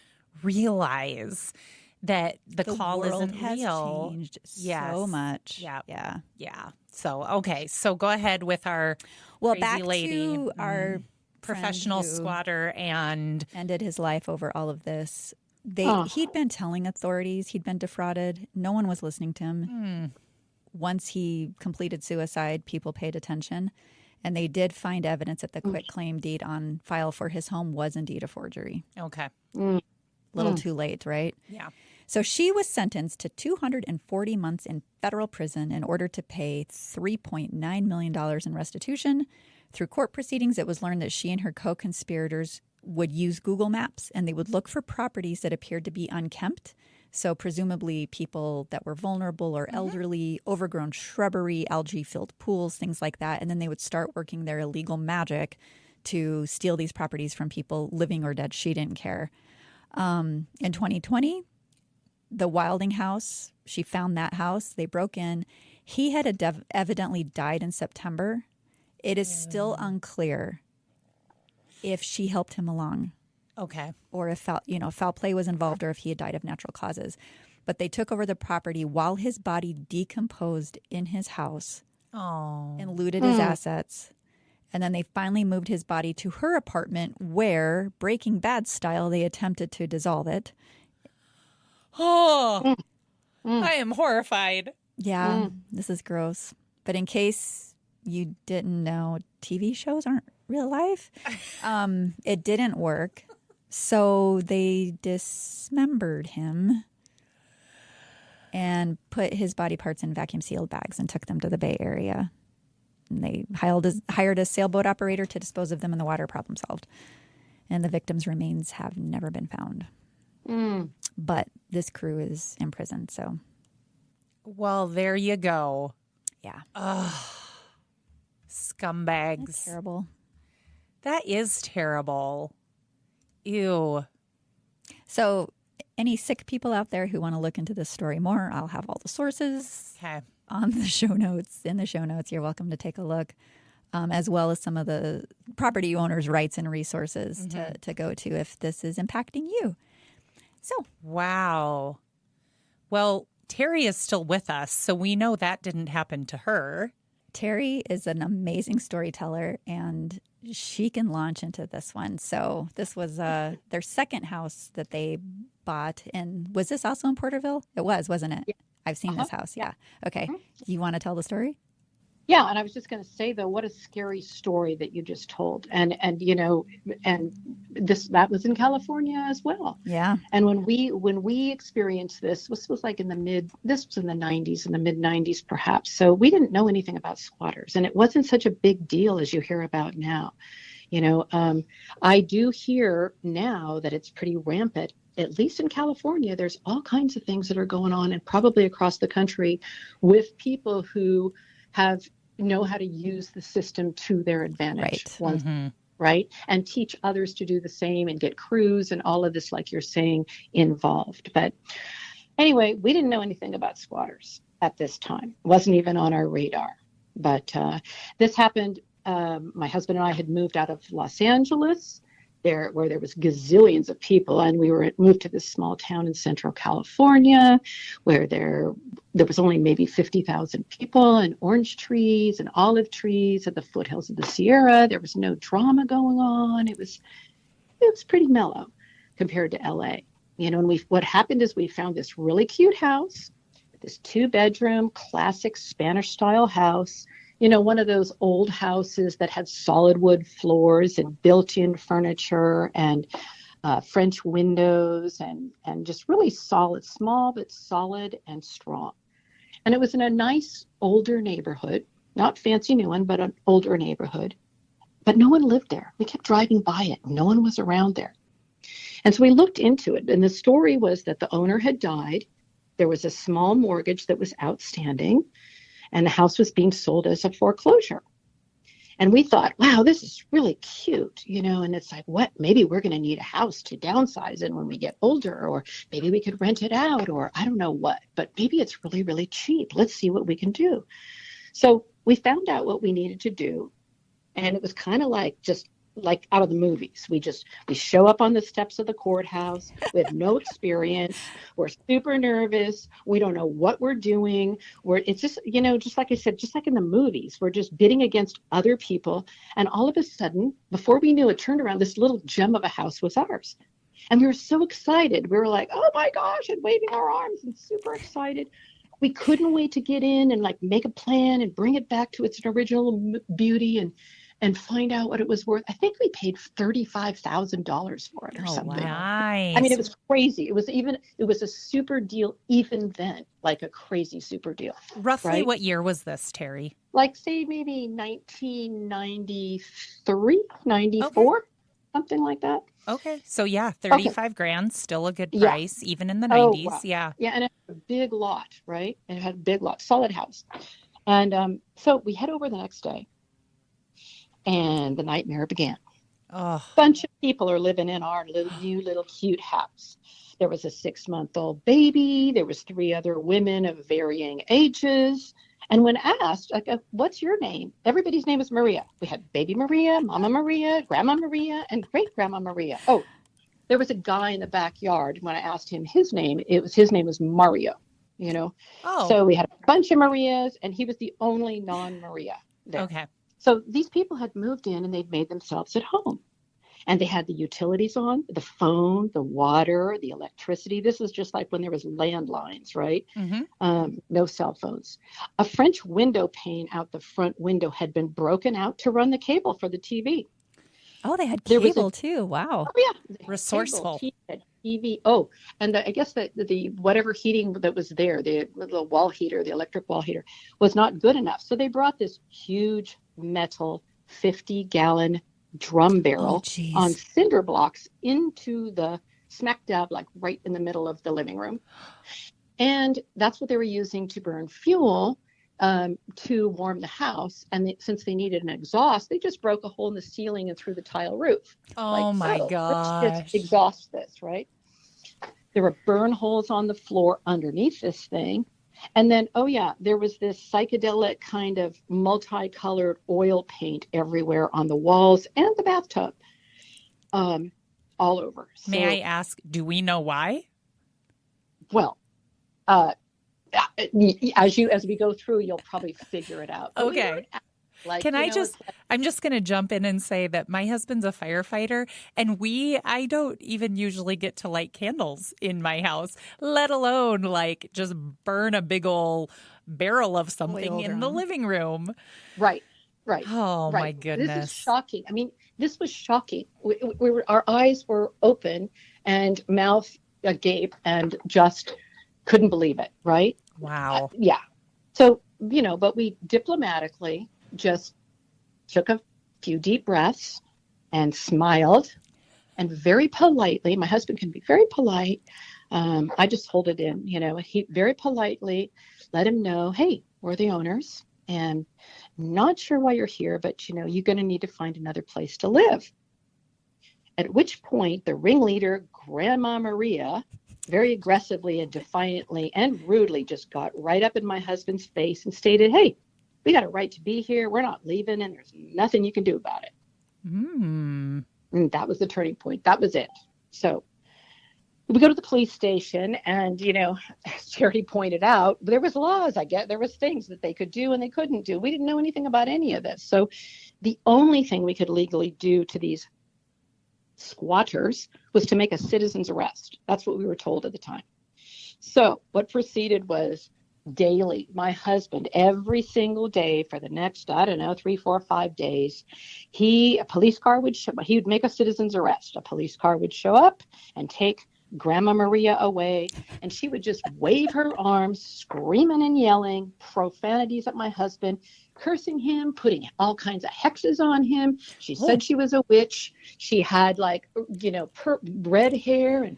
S2: realize that the call
S3: world
S2: isn't
S3: has
S2: real.
S3: changed so much.
S2: Yeah. So, okay. So go ahead with our crazy
S3: back
S2: lady.
S3: to our
S2: professional squatter and
S3: ended his life over all of this. He'd been telling authorities he'd been defrauded. No one was listening to him. Once he completed suicide, people paid attention, and they did find evidence that the quitclaim deed on file for his home was indeed a forgery.
S2: Okay.
S3: Little too late, right?
S2: Yeah.
S3: So she was sentenced to 240 months in federal prison in order to pay $3.9 million in restitution. Through court proceedings, it was learned that she and her co-conspirators would use Google Maps, and they would look for properties that appeared to be unkempt. So presumably people that were vulnerable or elderly, overgrown shrubbery, algae-filled pools, things like that. And then they would start working their illegal magic to steal these properties from people living or dead. She didn't care. In 2020, the Wilding house, she found that house. They broke in. He had evidently died in September. It is still unclear if she helped him along.
S2: Okay.
S3: Or if foul play was involved, or if he had died of natural causes. But they took over the property while his body decomposed in his house and looted his assets. And then they finally moved his body to her apartment where, Breaking Bad style, they attempted to dissolve it.
S2: I am horrified.
S3: Yeah, this is gross. But in case you didn't know, TV shows aren't real life. It didn't work. So they dismembered him and put his body parts in vacuum sealed bags and took them to the Bay Area. And they hired a sailboat operator to dispose of them in the water. Problem solved. And the victims' remains have never been found. But this crew is in prison, so.
S2: Well, there you go.
S3: Yeah.
S2: Scumbags.
S3: That's terrible.
S2: That is terrible. Ew.
S3: So any sick people out there who want to look into this story more, I'll have all the sources on the show notes. In the show notes, you're welcome to take a look, as well as some of the property owners' rights and resources to go to if this is impacting you. So.
S2: Wow. Well, Teri is still with us, so we know that didn't happen to her.
S3: Teri is an amazing storyteller, and she can launch into this one. So this was their second house that they bought. And was this also in Porterville? It was, wasn't it?
S4: Yeah.
S3: I've seen this house. Yeah. Okay. Do you want to tell the story?
S4: Yeah, and I was just going to say though, what a scary story that you just told, and that was in California as well.
S3: Yeah.
S4: And when we experienced this was like this was in the 90s, in the mid 90s perhaps. So we didn't know anything about squatters, and it wasn't such a big deal as you hear about now. I do hear now that it's pretty rampant. At least in California, there's all kinds of things that are going on, and probably across the country, with people who know how to use the system to their advantage. Right. And teach others to do the same and get crews and all of this, like you're saying, involved. But anyway, we didn't know anything about squatters at this time. It wasn't even on our radar. But this happened. My husband and I had moved out of Los Angeles, where there was gazillions of people, and we moved to this small town in Central California, where there was only maybe 50,000 people, and orange trees and olive trees at the foothills of the Sierra. There was no drama going on. It was pretty mellow compared to LA. And what happened is we found this really cute house, this 2-bedroom classic Spanish style house. One of those old houses that had solid wood floors and built-in furniture and French windows and just really solid, small but solid and strong. And it was in a nice older neighborhood, not fancy new one, but an older neighborhood. But no one lived there. We kept driving by it. No one was around there. And so we looked into it. And the story was that the owner had died. There was a small mortgage that was outstanding. And the house was being sold as a foreclosure. And we thought, wow, this is really cute, and it's like, what? Maybe we're going to need a house to downsize in when we get older, or maybe we could rent it out, or I don't know what, but maybe it's really, really cheap. Let's see what we can do. So we found out what we needed to do. And it was kind of like just like out of the movies. We show up on the steps of the courthouse with no experience. We're super nervous. We don't know what we're doing. It's just, just like I said, just like in the movies, we're just bidding against other people. And all of a sudden, before we knew it, turned around, this little gem of a house was ours. And we were so excited. We were like, oh my gosh, and waving our arms and super excited. We couldn't wait to get in and like make a plan and bring it back to its original beauty and find out what it was worth. I think we paid $35,000 for it or something.
S2: Nice.
S4: I mean, it was crazy. It was a super deal even then, like a crazy super deal.
S2: Roughly
S4: right?
S2: What year was this, Teri?
S4: Like say maybe 1993, 94, okay. Something like that.
S2: Okay. So yeah, 35 grand, still a good price, even in the 90s. Wow. Yeah.
S4: Yeah. And it had a big lot, right? And it had a big lot, solid house. And so we head over the next day. And the nightmare began. A bunch of people are living in our new little cute house. There was a 6-month-old baby. There was 3 other women of varying ages. And when asked, like, what's your name? Everybody's name is Maria. We had baby Maria, Mama Maria, Grandma Maria, and great Grandma Maria. Oh, there was a guy in the backyard. When I asked him his name, his name was Mario, Oh. So we had a bunch of Marias, and he was the only non-Maria there.
S2: Okay.
S4: So these people had moved in and they'd made themselves at home. And they had the utilities on, the phone, the water, the electricity. This was just like when there was landlines, right? Mm-hmm. No cell phones. A French window pane out the front window had been broken out to run the cable for the TV.
S3: Oh, they had cable too. Wow.
S4: Oh, yeah.
S2: Resourceful.
S4: TV. Oh, and I guess that the whatever heating that was there, the wall heater, the electric wall heater, was not good enough. So they brought this huge metal 50-gallon drum barrel on cinder blocks into the smack dab, like right in the middle of the living room. And that's what they were using to burn fuel to warm the house. And since they needed an exhaust, they just broke a hole in the ceiling and through the tile roof.
S2: Oh, my gosh.
S4: Let's just exhaust this, right? There were burn holes on the floor underneath this thing. And then, there was this psychedelic kind of multicolored oil paint everywhere on the walls and the bathtub, all over.
S2: May I ask, do we know why?
S4: Well, as we go through, you'll probably figure it out. But
S2: Okay. I'm just going to jump in and say that my husband's a firefighter, and I don't even usually get to light candles in my house, let alone like just burn a big old barrel of something in the living room.
S4: Right.
S2: Oh,
S4: right.
S2: My goodness.
S4: This is shocking. I mean, this was shocking. Our eyes were open and mouth agape and just couldn't believe it. Right.
S2: Wow.
S4: Yeah. So, but we diplomatically just took a few deep breaths and smiled, and very politely, my husband can be very polite. I just hold it in, he very politely let him know, hey, we're the owners and not sure why you're here, but you're going to need to find another place to live. At which point the ringleader, Grandma Maria, very aggressively and defiantly and rudely just got right up in my husband's face and stated, hey, we got a right to be here. We're not leaving, and there's nothing you can do about it. And that was the turning point. That was it. So we go to the police station, and, as Terry pointed out, there was laws, I guess. There was things that they could do and they couldn't do. We didn't know anything about any of this. So the only thing we could legally do to these squatters was to make a citizen's arrest. That's what we were told at the time. So what proceeded was daily, my husband, every single day for the next, 3, 4, 5 days, a police car would show, he would make a citizen's arrest. A police car would show up and take Grandma Maria away, and she would just wave her arms, screaming and yelling profanities at my husband, cursing him, putting all kinds of hexes on him. She said she was a witch. She had red hair and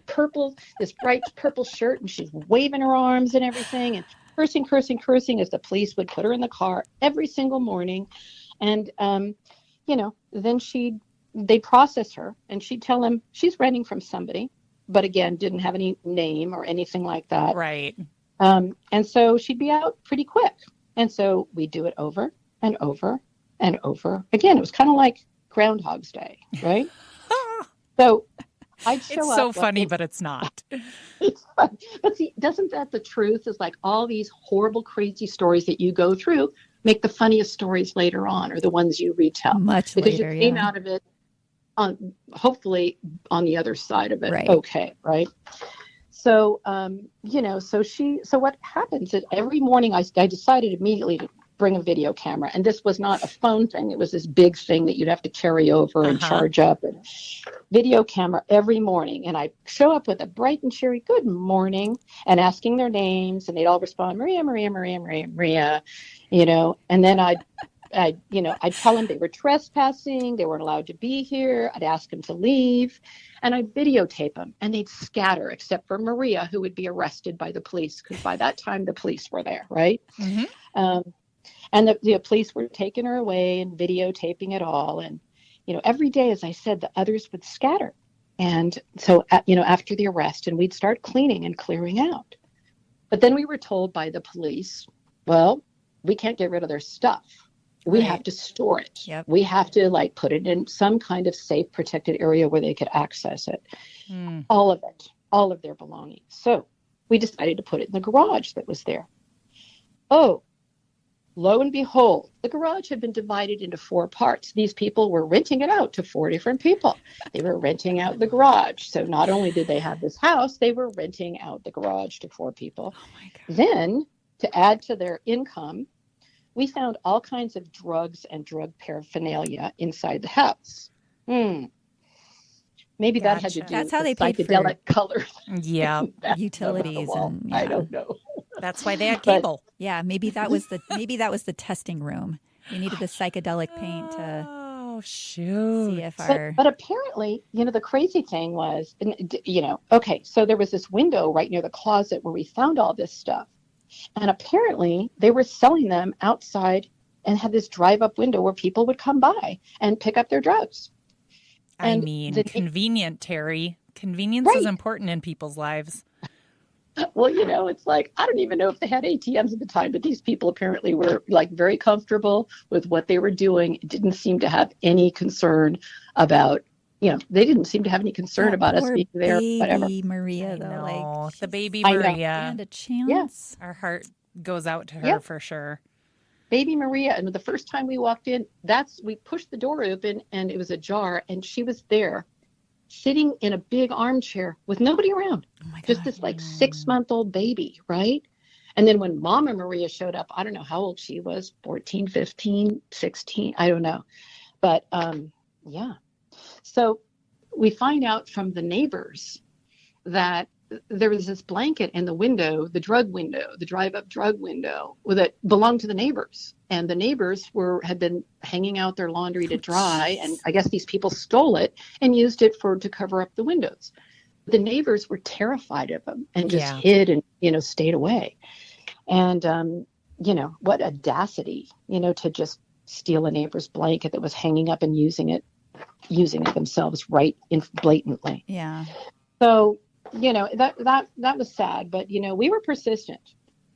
S4: this bright purple shirt, and she's waving her arms and everything, and cursing as the police would put her in the car every single morning. And, then they'd process her, and she'd tell him she's renting from somebody, but again, didn't have any name or anything like that.
S2: Right.
S4: And so she'd be out pretty quick. And so we do it over and over and over again. It was kind of like Groundhog's Day, right? So I'd show up.
S2: It's so funny, but it's not.
S4: It's fun. But see, doesn't that the truth is like all these horrible, crazy stories that you go through make the funniest stories later on, or the ones you retell.
S3: Much
S4: because
S3: later,
S4: you came out of it hopefully on the other side of it.
S3: Right.
S4: Okay. Right. So, so what happens is every morning I decided immediately to bring a video camera, and this was not a phone thing. It was this big thing that you'd have to carry over and charge up, and video camera every morning. And I show up with a bright and cheery good morning and asking their names, and they'd all respond, Maria, Maria, Maria, Maria, Maria, and then I'd tell them they were trespassing. They weren't allowed to be here. I'd ask them to leave, and I'd videotape them, and they'd scatter, except for Maria, who would be arrested by the police, because by that time the police were there, right? Mm-hmm. And the police were taking her away and videotaping it all. And, every day, as I said, the others would scatter. And so, after the arrest, and we'd start cleaning and clearing out. But then we were told by the police, well, we can't get rid of their stuff. We have to store it.
S3: Yep.
S4: We have to put it in some kind of safe, protected area where they could access it. All of it, all of their belongings. So we decided to put it in the garage that was there. Oh, lo and behold, the garage had been divided into 4 parts. These people were renting it out to 4 different people. They were renting out the garage. So not only did they have this house, they were renting out the garage to 4 people. Oh my God. Then, to add to their income, we found all kinds of drugs and drug paraphernalia inside the house. Maybe that had to do
S3: That's
S4: with
S3: how they
S4: the
S3: paid
S4: psychedelic colors.
S2: Yeah.
S3: Utilities and
S4: I don't know.
S2: That's why they had cable.
S3: Yeah, maybe that was the testing room. We needed the psychedelic paint to
S2: shoot.
S3: see if our
S4: but apparently, the crazy thing was, okay, so there was this window right near the closet where we found all this stuff. And apparently they were selling them outside and had this drive-up window where people would come by and pick up their drugs. And
S2: convenient, Teri. Convenience is important in people's lives.
S4: Well, it's like, I don't even know if they had ATMs at the time, but these people apparently were very comfortable with what they were doing. It didn't seem to have any concern about they didn't seem to have any concern
S3: That
S4: about us
S3: poor
S4: being there, whatever.
S3: baby Maria,
S2: I
S3: though.
S2: know.
S3: Like,
S2: The baby
S4: I know.
S2: Maria.
S3: stand a
S4: Yeah.
S3: chance.
S2: Our heart goes out to her
S4: Yeah.
S2: for sure.
S4: Baby Maria. And the first time we walked in, we pushed the door open and it was ajar, and she was there sitting in a big armchair with nobody around.
S3: Oh my
S4: Just
S3: God.
S4: this like 6-month-old baby, right? And then when Mama Maria showed up, I don't know how old she was, 14, 15, 16, I don't know. But yeah. So we find out from the neighbors that there was this blanket in the window, the drive-up drug window, that belonged to the neighbors. And the neighbors had been hanging out their laundry to dry. And I guess these people stole it and used it to cover up the windows. The neighbors were terrified of them and just hid and, stayed away. And, what audacity, to just steal a neighbor's blanket that was hanging up and using it themselves blatantly.
S3: Yeah.
S4: So, that was sad, but, we were persistent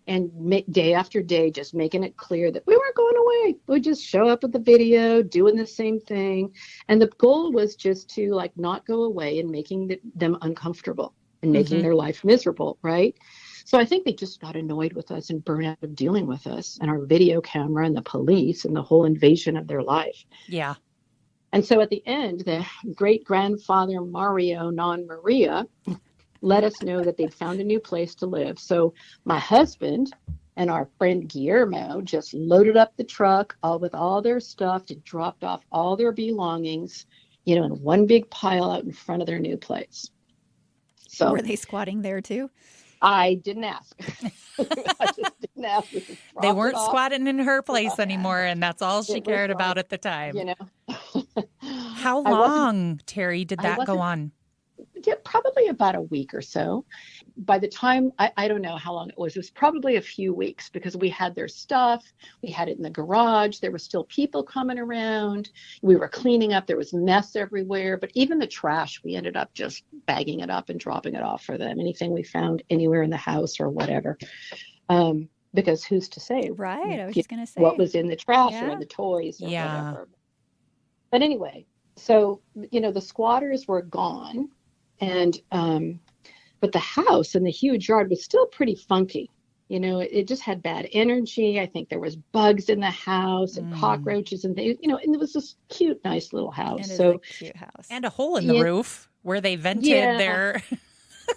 S4: and day after day, just making it clear that we weren't going away. We'd just show up with the video, doing the same thing. And the goal was just to not go away and making them uncomfortable and making their life miserable. Right. So I think they just got annoyed with us and burned out of dealing with us and our video camera and the police and the whole invasion of their life.
S2: Yeah.
S4: And so at the end, the great grandfather Mario, non-Maria, let us know that they'd found a new place to live. So my husband and our friend Guillermo just loaded up the truck with all their stuff and dropped off all their belongings, in one big pile out in front of their new place. So
S3: were they squatting there too?
S4: I didn't ask. I just didn't ask.
S2: They weren't squatting in her place anymore, and that's all she cared about at the time. How long, Teri, did that go on?
S4: Probably about a week or so. By the time, I don't know how long it was probably a few weeks, because we had their stuff. We had it in the garage. There were still people coming around. We were cleaning up. There was mess everywhere. But even the trash, we ended up just bagging it up and dropping it off for them. Anything we found anywhere in the house or whatever. Because who's to say?
S3: Right. I was just going to say.
S4: What was in the trash or in the toys or whatever. But anyway, so, the squatters were gone. And, but the house and the huge yard was still pretty funky. It just had bad energy. I think there was bugs in the house and cockroaches and things, and it was this cute, nice little house.
S3: It is a cute house.
S2: And a hole in the roof where they vented their...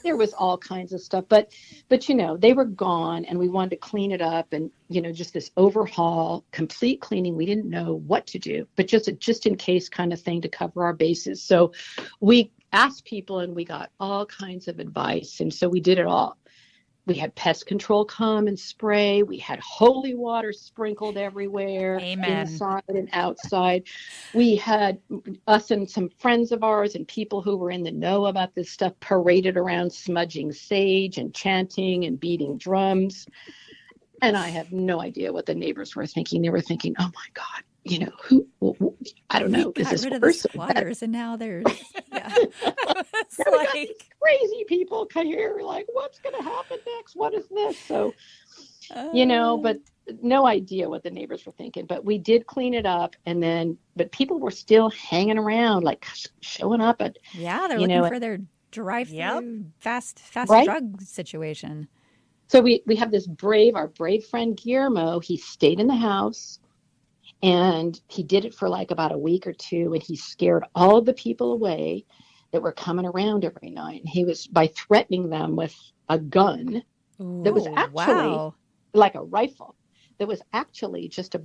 S4: There was all kinds of stuff, but they were gone, and we wanted to clean it up, and just this overhaul, complete cleaning. We didn't know what to do, but just in case kind of thing to cover our bases. So we asked people, and we got all kinds of advice, and so we did it all. We had pest control come and spray. We had holy water sprinkled everywhere, inside and outside. We had us and some friends of ours and people who were in the know about this stuff paraded around smudging sage and chanting and beating drums. And I have no idea what the neighbors were thinking. They were thinking, oh my God, who, I don't know.
S3: We got rid of the squatters and now there's,
S4: these crazy people here, what's going to happen next? What is this? So, but no idea what the neighbors were thinking. But we did clean it up, but people were still hanging around, showing up at.
S3: Yeah, they're looking for their drive-through fast drug situation.
S4: So we have our brave friend Guillermo. He stayed in the house. And he did it for about a week or two, and he scared all of the people away that were coming around every night. And he was by threatening them with a gun that was actually like a rifle, that was actually just a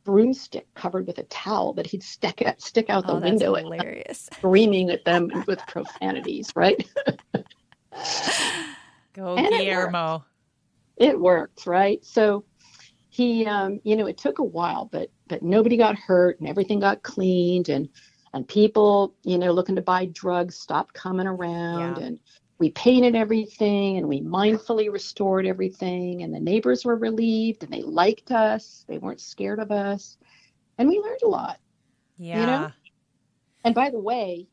S4: broomstick covered with a towel that he'd stick out the window,
S3: hilarious.
S4: Screaming at them with profanities, right?
S2: Go Guillermo.
S4: It worked, right? So he, it took a while, but nobody got hurt and everything got cleaned, and people, looking to buy drugs stopped coming around, and we painted everything and we mindfully restored everything, and the neighbors were relieved and they liked us. They weren't scared of us, and we learned a lot.
S2: Yeah.
S4: And by the way,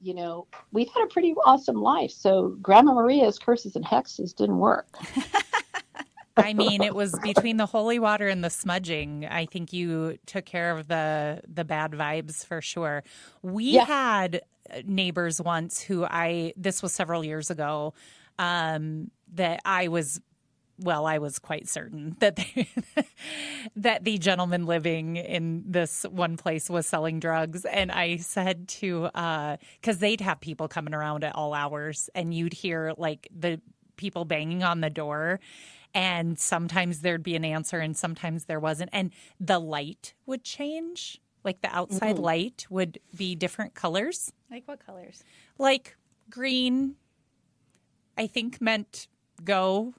S4: we've had a pretty awesome life. So Grandma Maria's curses and hexes didn't work.
S2: I mean, it was between the holy water and the smudging. I think you took care of the bad vibes for sure. We had neighbors once who this was several years ago, that I was quite certain that that the gentleman living in this one place was selling drugs. And I said because they'd have people coming around at all hours, and you'd hear like the people banging on the door, and sometimes there'd be an answer and sometimes there wasn't. And the light would change. Like the outside light would be different colors.
S3: Like what colors?
S2: Like green, I think meant go.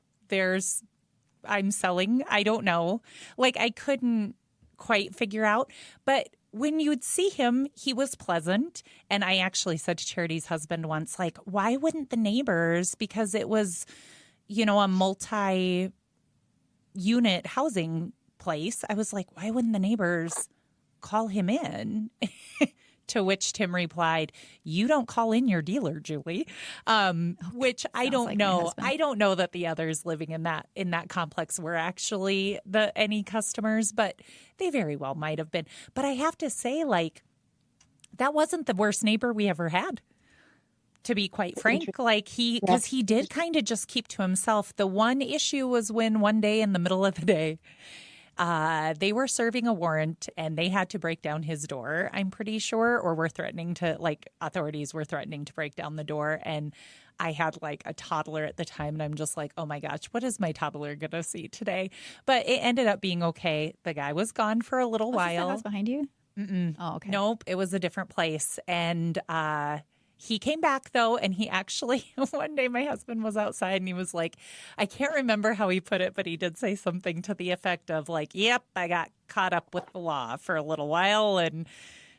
S2: I'm selling. I don't know. Like I couldn't quite figure out. But when you would see him, he was pleasant. And I actually said to Charity's husband once, like, why wouldn't the neighbors, because it was, a multi-unit housing place. I was like, why wouldn't the neighbors call him in? To which Tim replied, "You don't call in your dealer, Julie." Which I don't know. I don't know that the others living in that complex were actually any customers, but they very well might have been. But I have to say, like, that wasn't the worst neighbor we ever had. To be quite frank, like because he did kind of just keep to himself. The one issue was when one day in the middle of the day, they were serving a warrant and they had to break down his door, I'm pretty sure, or authorities were threatening to break down the door. And I had like a toddler at the time, and I'm just like, oh my gosh, what is my toddler going to see today? But it ended up being okay. The guy was gone for a little while.
S3: Is this the house behind you?
S2: Mm-mm.
S3: Oh, okay.
S2: Nope, it was a different place. And he came back, though, and he actually, one day my husband was outside and he was like, I can't remember how he put it, but he did say something to the effect of like, yep, I got caught up with the law for a little while. And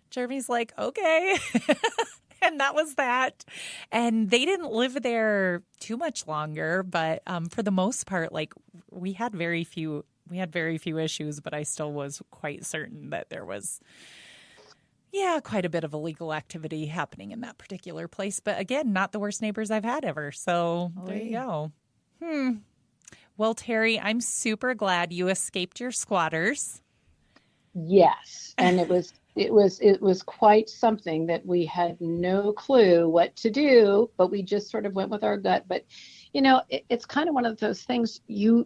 S2: Jeremy's like, okay. And that was that. And they didn't live there too much longer. But for the most part, like we had very few issues, but I still was quite certain that there was quite a bit of illegal activity happening in that particular place. But again, not the worst neighbors I've had ever. So there you go. Well, Teri, I'm super glad you escaped your squatters.
S4: Yes. And it was quite something that we had no clue what to do, but we just sort of went with our gut. But, it's kind of one of those things you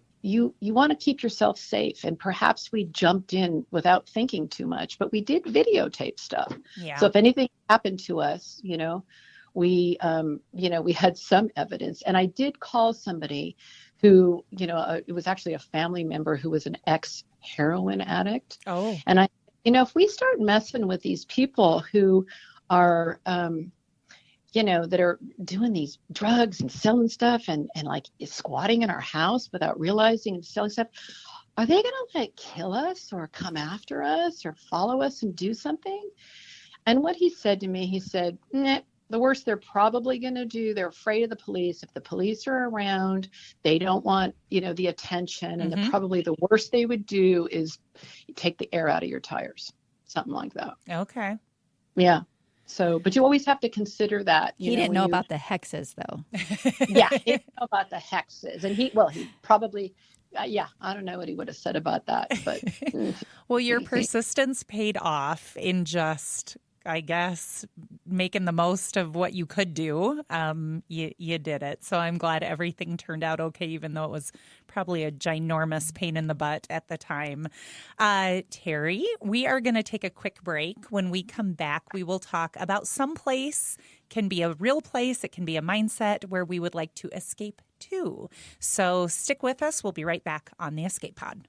S4: want to keep yourself safe, and perhaps we jumped in without thinking too much, but we did videotape stuff.
S2: Yeah.
S4: So if anything happened to us, we had some evidence. And I did call somebody who, it was actually a family member who was an ex-heroin addict.
S2: Oh.
S4: And if we start messing with these people who are, that are doing these drugs and selling stuff and like squatting in our house without realizing and selling stuff, are they going to like kill us or come after us or follow us and do something? And what he said to me, he said, nah, the worst they're probably going to do, they're afraid of the police. If the police are around, they don't want, the attention. And probably the worst they would do is take the air out of your tires, something like that.
S2: Okay.
S4: Yeah. So, but you always have to consider that.
S3: He didn't know about the hexes, though.
S4: Yeah, he didn't know about the hexes. And he probably, I don't know what he would have said about that. But
S2: well, your persistence paid off in just, I guess, making the most of what you could do. You did it. So I'm glad everything turned out okay, even though it was probably a ginormous pain in the butt at the time. Teri, we are going to take a quick break. When we come back, we will talk about someplace. Can be a real place. It can be a mindset where we would like to escape to. So stick with us. We'll be right back on the Escape Pod.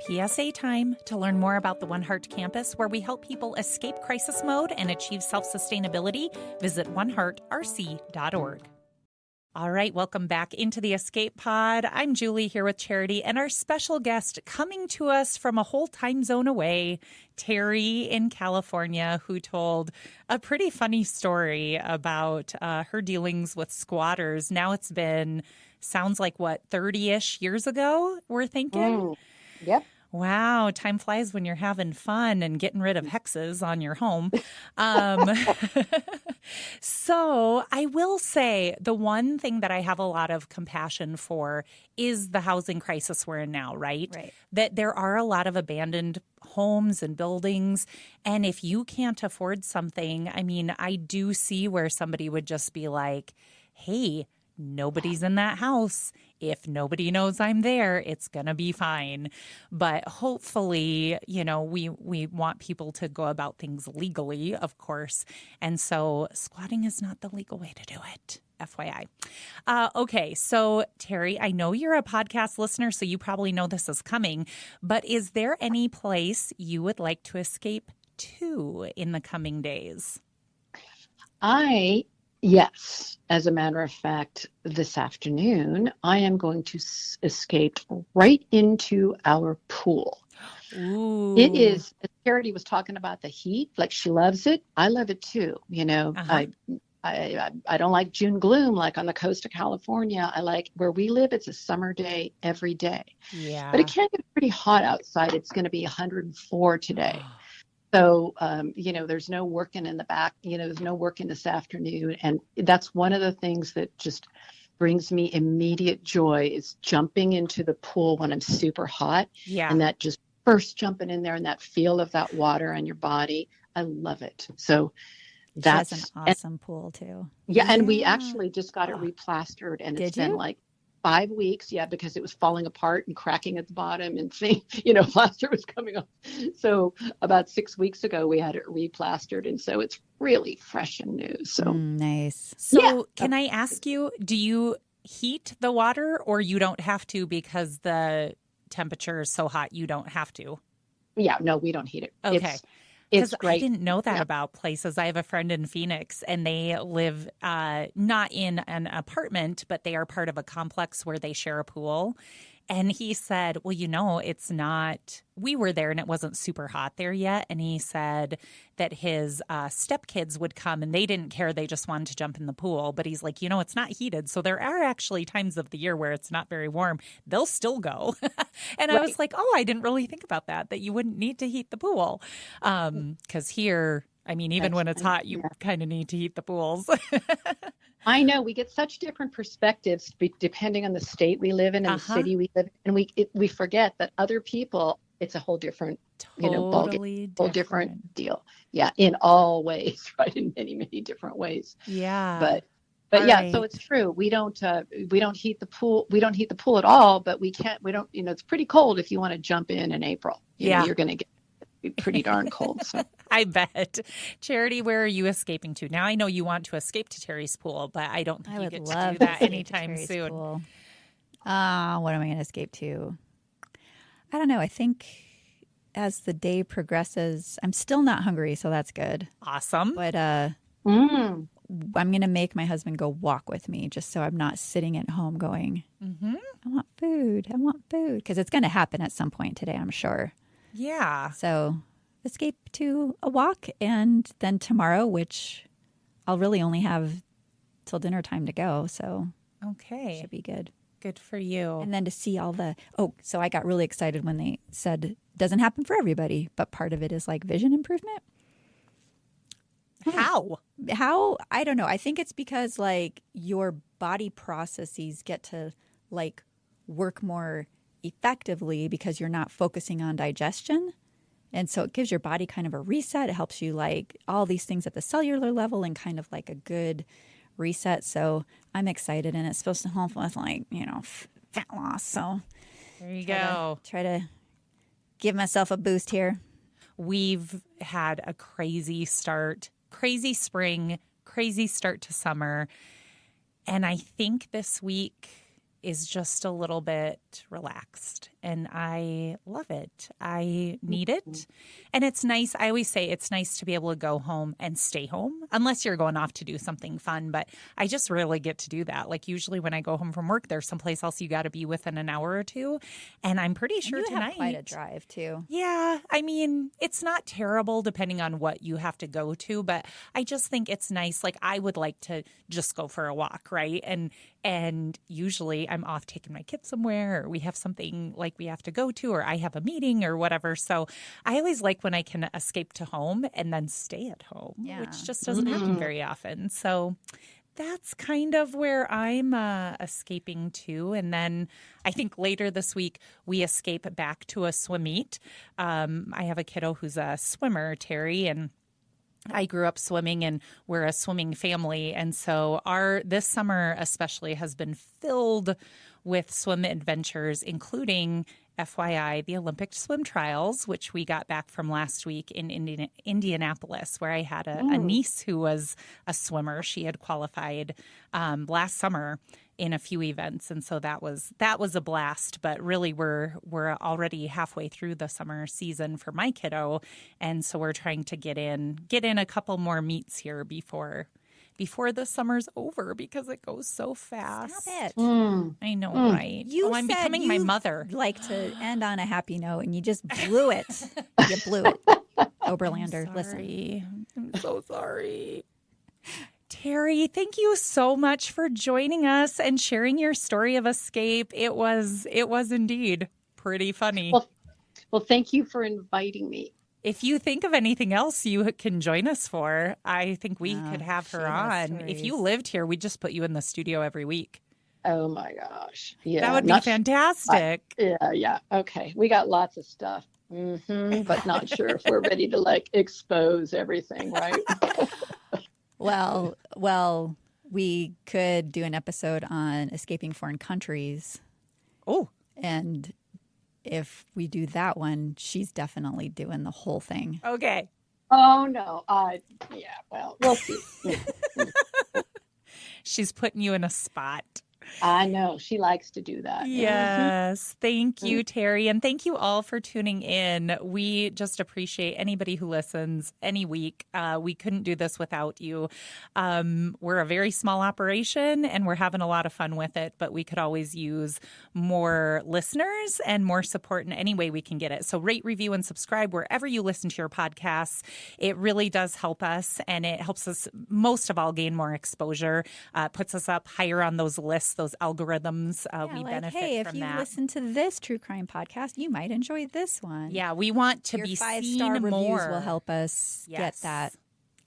S2: PSA time. To learn more about the One Heart campus, where we help people escape crisis mode and achieve self-sustainability, visit oneheartrc.org. All right, welcome back into the Escape Pod. I'm Julie here with Charity, and our special guest coming to us from a whole time zone away, Teri in California, who told a pretty funny story about her dealings with squatters. Now it's been, sounds like, 30-ish years ago, we're thinking?
S4: Yep.
S2: Wow, time flies when you're having fun and getting rid of hexes on your home. So I will say the one thing that I have a lot of compassion for is the housing crisis we're in now, right?
S3: Right.
S2: That there are a lot of abandoned homes and buildings. And if you can't afford something, I mean, I do see where somebody would just be like, hey, nobody's in that house. If nobody knows I'm there, it's going to be fine. But hopefully, you know, we want people to go about things legally, of course. And so squatting is not the legal way to do it. FYI. Okay, so Teri, I know you're a podcast listener, so you probably know this is coming. But is there any place you would like to escape to in the coming days?
S4: Yes, as a matter of fact, this afternoon, I am going to escape right into our pool.
S2: Ooh.
S4: It is, as Charity was talking about the heat, like she loves it. I love it too. You know, I don't like June gloom like on the coast of California. I like where we live, it's a summer day every day.
S2: Yeah.
S4: But it can get pretty hot outside. It's going to be 104 today. So, you know, there's no working in the back, you know, there's no working this afternoon. And that's one of the things that just brings me immediate joy is jumping into the pool when I'm super hot.
S2: Yeah.
S4: And that just first jumping in there and that feel of that water on your body. I love it. So that's
S3: an awesome pool too.
S4: Yeah. And we actually just got it replastered and it's been
S3: you?
S4: like 5 weeks, because it was falling apart and cracking at the bottom and plaster was coming off. So about 6 weeks ago, we had it replastered, and so it's really fresh and new. So
S3: nice.
S2: So can I ask you, do you heat the water or you don't have to because the temperature is so hot you don't have to?
S4: Yeah, no, we don't heat it.
S2: Okay.
S4: It's great.
S2: I didn't know that about places. I have a friend in Phoenix, and they live not in an apartment, but they are part of a complex where they share a pool. And he said, well, you know, it's not, we were there and it wasn't super hot there yet. And he said that his stepkids would come and they didn't care. They just wanted to jump in the pool. But he's like, you know, it's not heated. So there are actually times of the year where it's not very warm. They'll still go. And I was like, oh, I didn't really think about that you wouldn't need to heat the pool. Because here, I mean, even when it's hot, you kind of need to heat the pools.
S4: I know we get such different perspectives depending on the state we live in and the city we live in. And we forget that other people, it's a whole different,
S2: Totally
S4: whole different deal. Yeah, in all ways, right? In many, many different ways.
S2: Yeah.
S4: But
S2: All
S4: yeah,
S2: right.
S4: so it's true. We don't heat the pool. We don't heat the pool at all, but we don't, it's pretty cold if you want to jump in April. You know, you're going to get pretty darn cold. So.
S2: I bet. Charity, where are you escaping to? Now I know you want to escape to Teri's pool, but I don't think you get to do that anytime soon.
S3: What am I going to escape to? I don't know. I think as the day progresses, I'm still not hungry, so that's good.
S2: Awesome.
S3: But I'm going to make my husband go walk with me just so I'm not sitting at home going, I want food. Because it's going to happen at some point today, I'm sure.
S2: Yeah.
S3: So escape to a walk, and then tomorrow, which I'll really only have till dinner time to go. So
S2: okay,
S3: should be good.
S2: Good for you.
S3: And then to see all so I got really excited when they said it doesn't happen for everybody, but part of it is like vision improvement.
S2: How?
S3: I don't know. I think it's because like your body processes get to like work more effectively because you're not focusing on digestion. And so it gives your body kind of a reset. It helps you like all these things at the cellular level and kind of like a good reset. So I'm excited, and it's supposed to help with like, fat loss. So
S2: there you go.
S3: Try to give myself a boost here.
S2: We've had a crazy spring, crazy start to summer. And I think this week is just a little bit relaxed, and I love it. I need it. And it's nice. I always say it's nice to be able to go home and stay home, unless you're going off to do something fun. But I just rarely get to do that. Like usually when I go home from work, there's someplace else you got to be within an hour or two. And I'm pretty sure
S3: you
S2: tonight.
S3: have quite a drive too.
S2: Yeah. I mean, it's not terrible depending on what you have to go to, but I just think it's nice. Like I would like to just go for a walk, right? And usually I'm off taking my kids somewhere dinner, or we have something like we have to go to, or I have a meeting or whatever. So I always like when I can escape to home and then stay at home, which just doesn't happen very often. So that's kind of where I'm escaping to. And then I think later this week, we escape back to a swim meet. I have a kiddo who's a swimmer, Teri, and I grew up swimming, and we're a swimming family. And so this summer especially has been filled with swim adventures, including, FYI, the Olympic swim trials, which we got back from last week in Indianapolis, where I had a niece who was a swimmer. She had qualified last summer in a few events, and so that was a blast. But really, we're already halfway through the summer season for my kiddo, and so we're trying to get in a couple more meets here before the summer's over, because it goes so fast.
S3: Stop it.
S2: I know, right? I'm becoming my mother.
S3: Like to end on a happy note, and you just blew it. You blew it. Oberlander, listen.
S2: I'm so sorry. Teri, thank you so much for joining us and sharing your story of escape. It was indeed pretty funny.
S4: Well, thank you for inviting me.
S2: If you think of anything else you can join us for, I think we could have her on. If you lived here, we'd just put you in the studio every week.
S4: Oh my gosh. Yeah.
S2: That would be fantastic.
S4: Yeah. Okay. We got lots of stuff. But not sure if we're ready to expose everything, right?
S3: Well, we could do an episode on escaping foreign countries.
S2: Oh.
S3: And if we do that one, she's definitely doing the whole thing.
S2: Okay.
S4: Oh, no. Well, we'll see.
S2: She's putting you in a spot.
S4: I know. She likes to do that.
S2: Yes. Thank you, Teri. And thank you all for tuning in. We just appreciate anybody who listens any week. We couldn't do this without you. We're a very small operation, and we're having a lot of fun with it, but we could always use more listeners and more support in any way we can get it. So rate, review, and subscribe wherever you listen to your podcasts. It really does help us, and it helps us most of all gain more exposure, puts us up higher on those lists, those algorithms. We benefit
S3: hey,
S2: from
S3: if you
S2: that.
S3: listen to this true crime podcast, you might enjoy this one.
S2: Yeah, we want to
S3: Your
S2: be
S3: 5-star
S2: seen more.
S3: reviews will help us get that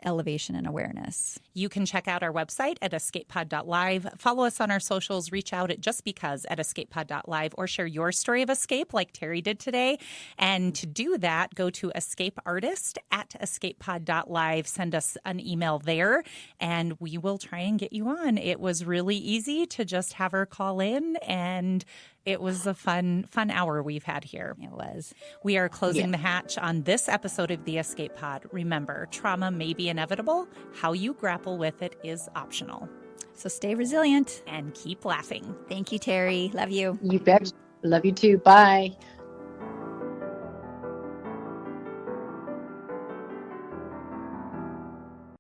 S3: elevation and awareness.
S2: You can check out our website at escapepod.live. Follow us on our socials. Reach out at Just Because at escapepod.live, or share your story of escape like Teri did today. And to do that, go to escapeartist at escapepod.live. Send us an email there, and we will try and get you on. It was really easy to just have her call in, and it was a fun hour we've had here.
S3: It was.
S2: We are closing the hatch on this episode of the Escape Pod. Remember, trauma may be inevitable. How you grapple with it is optional.
S3: So stay resilient.
S2: And keep laughing.
S3: Thank you, Teri. Love you.
S4: You bet. Love you too. Bye.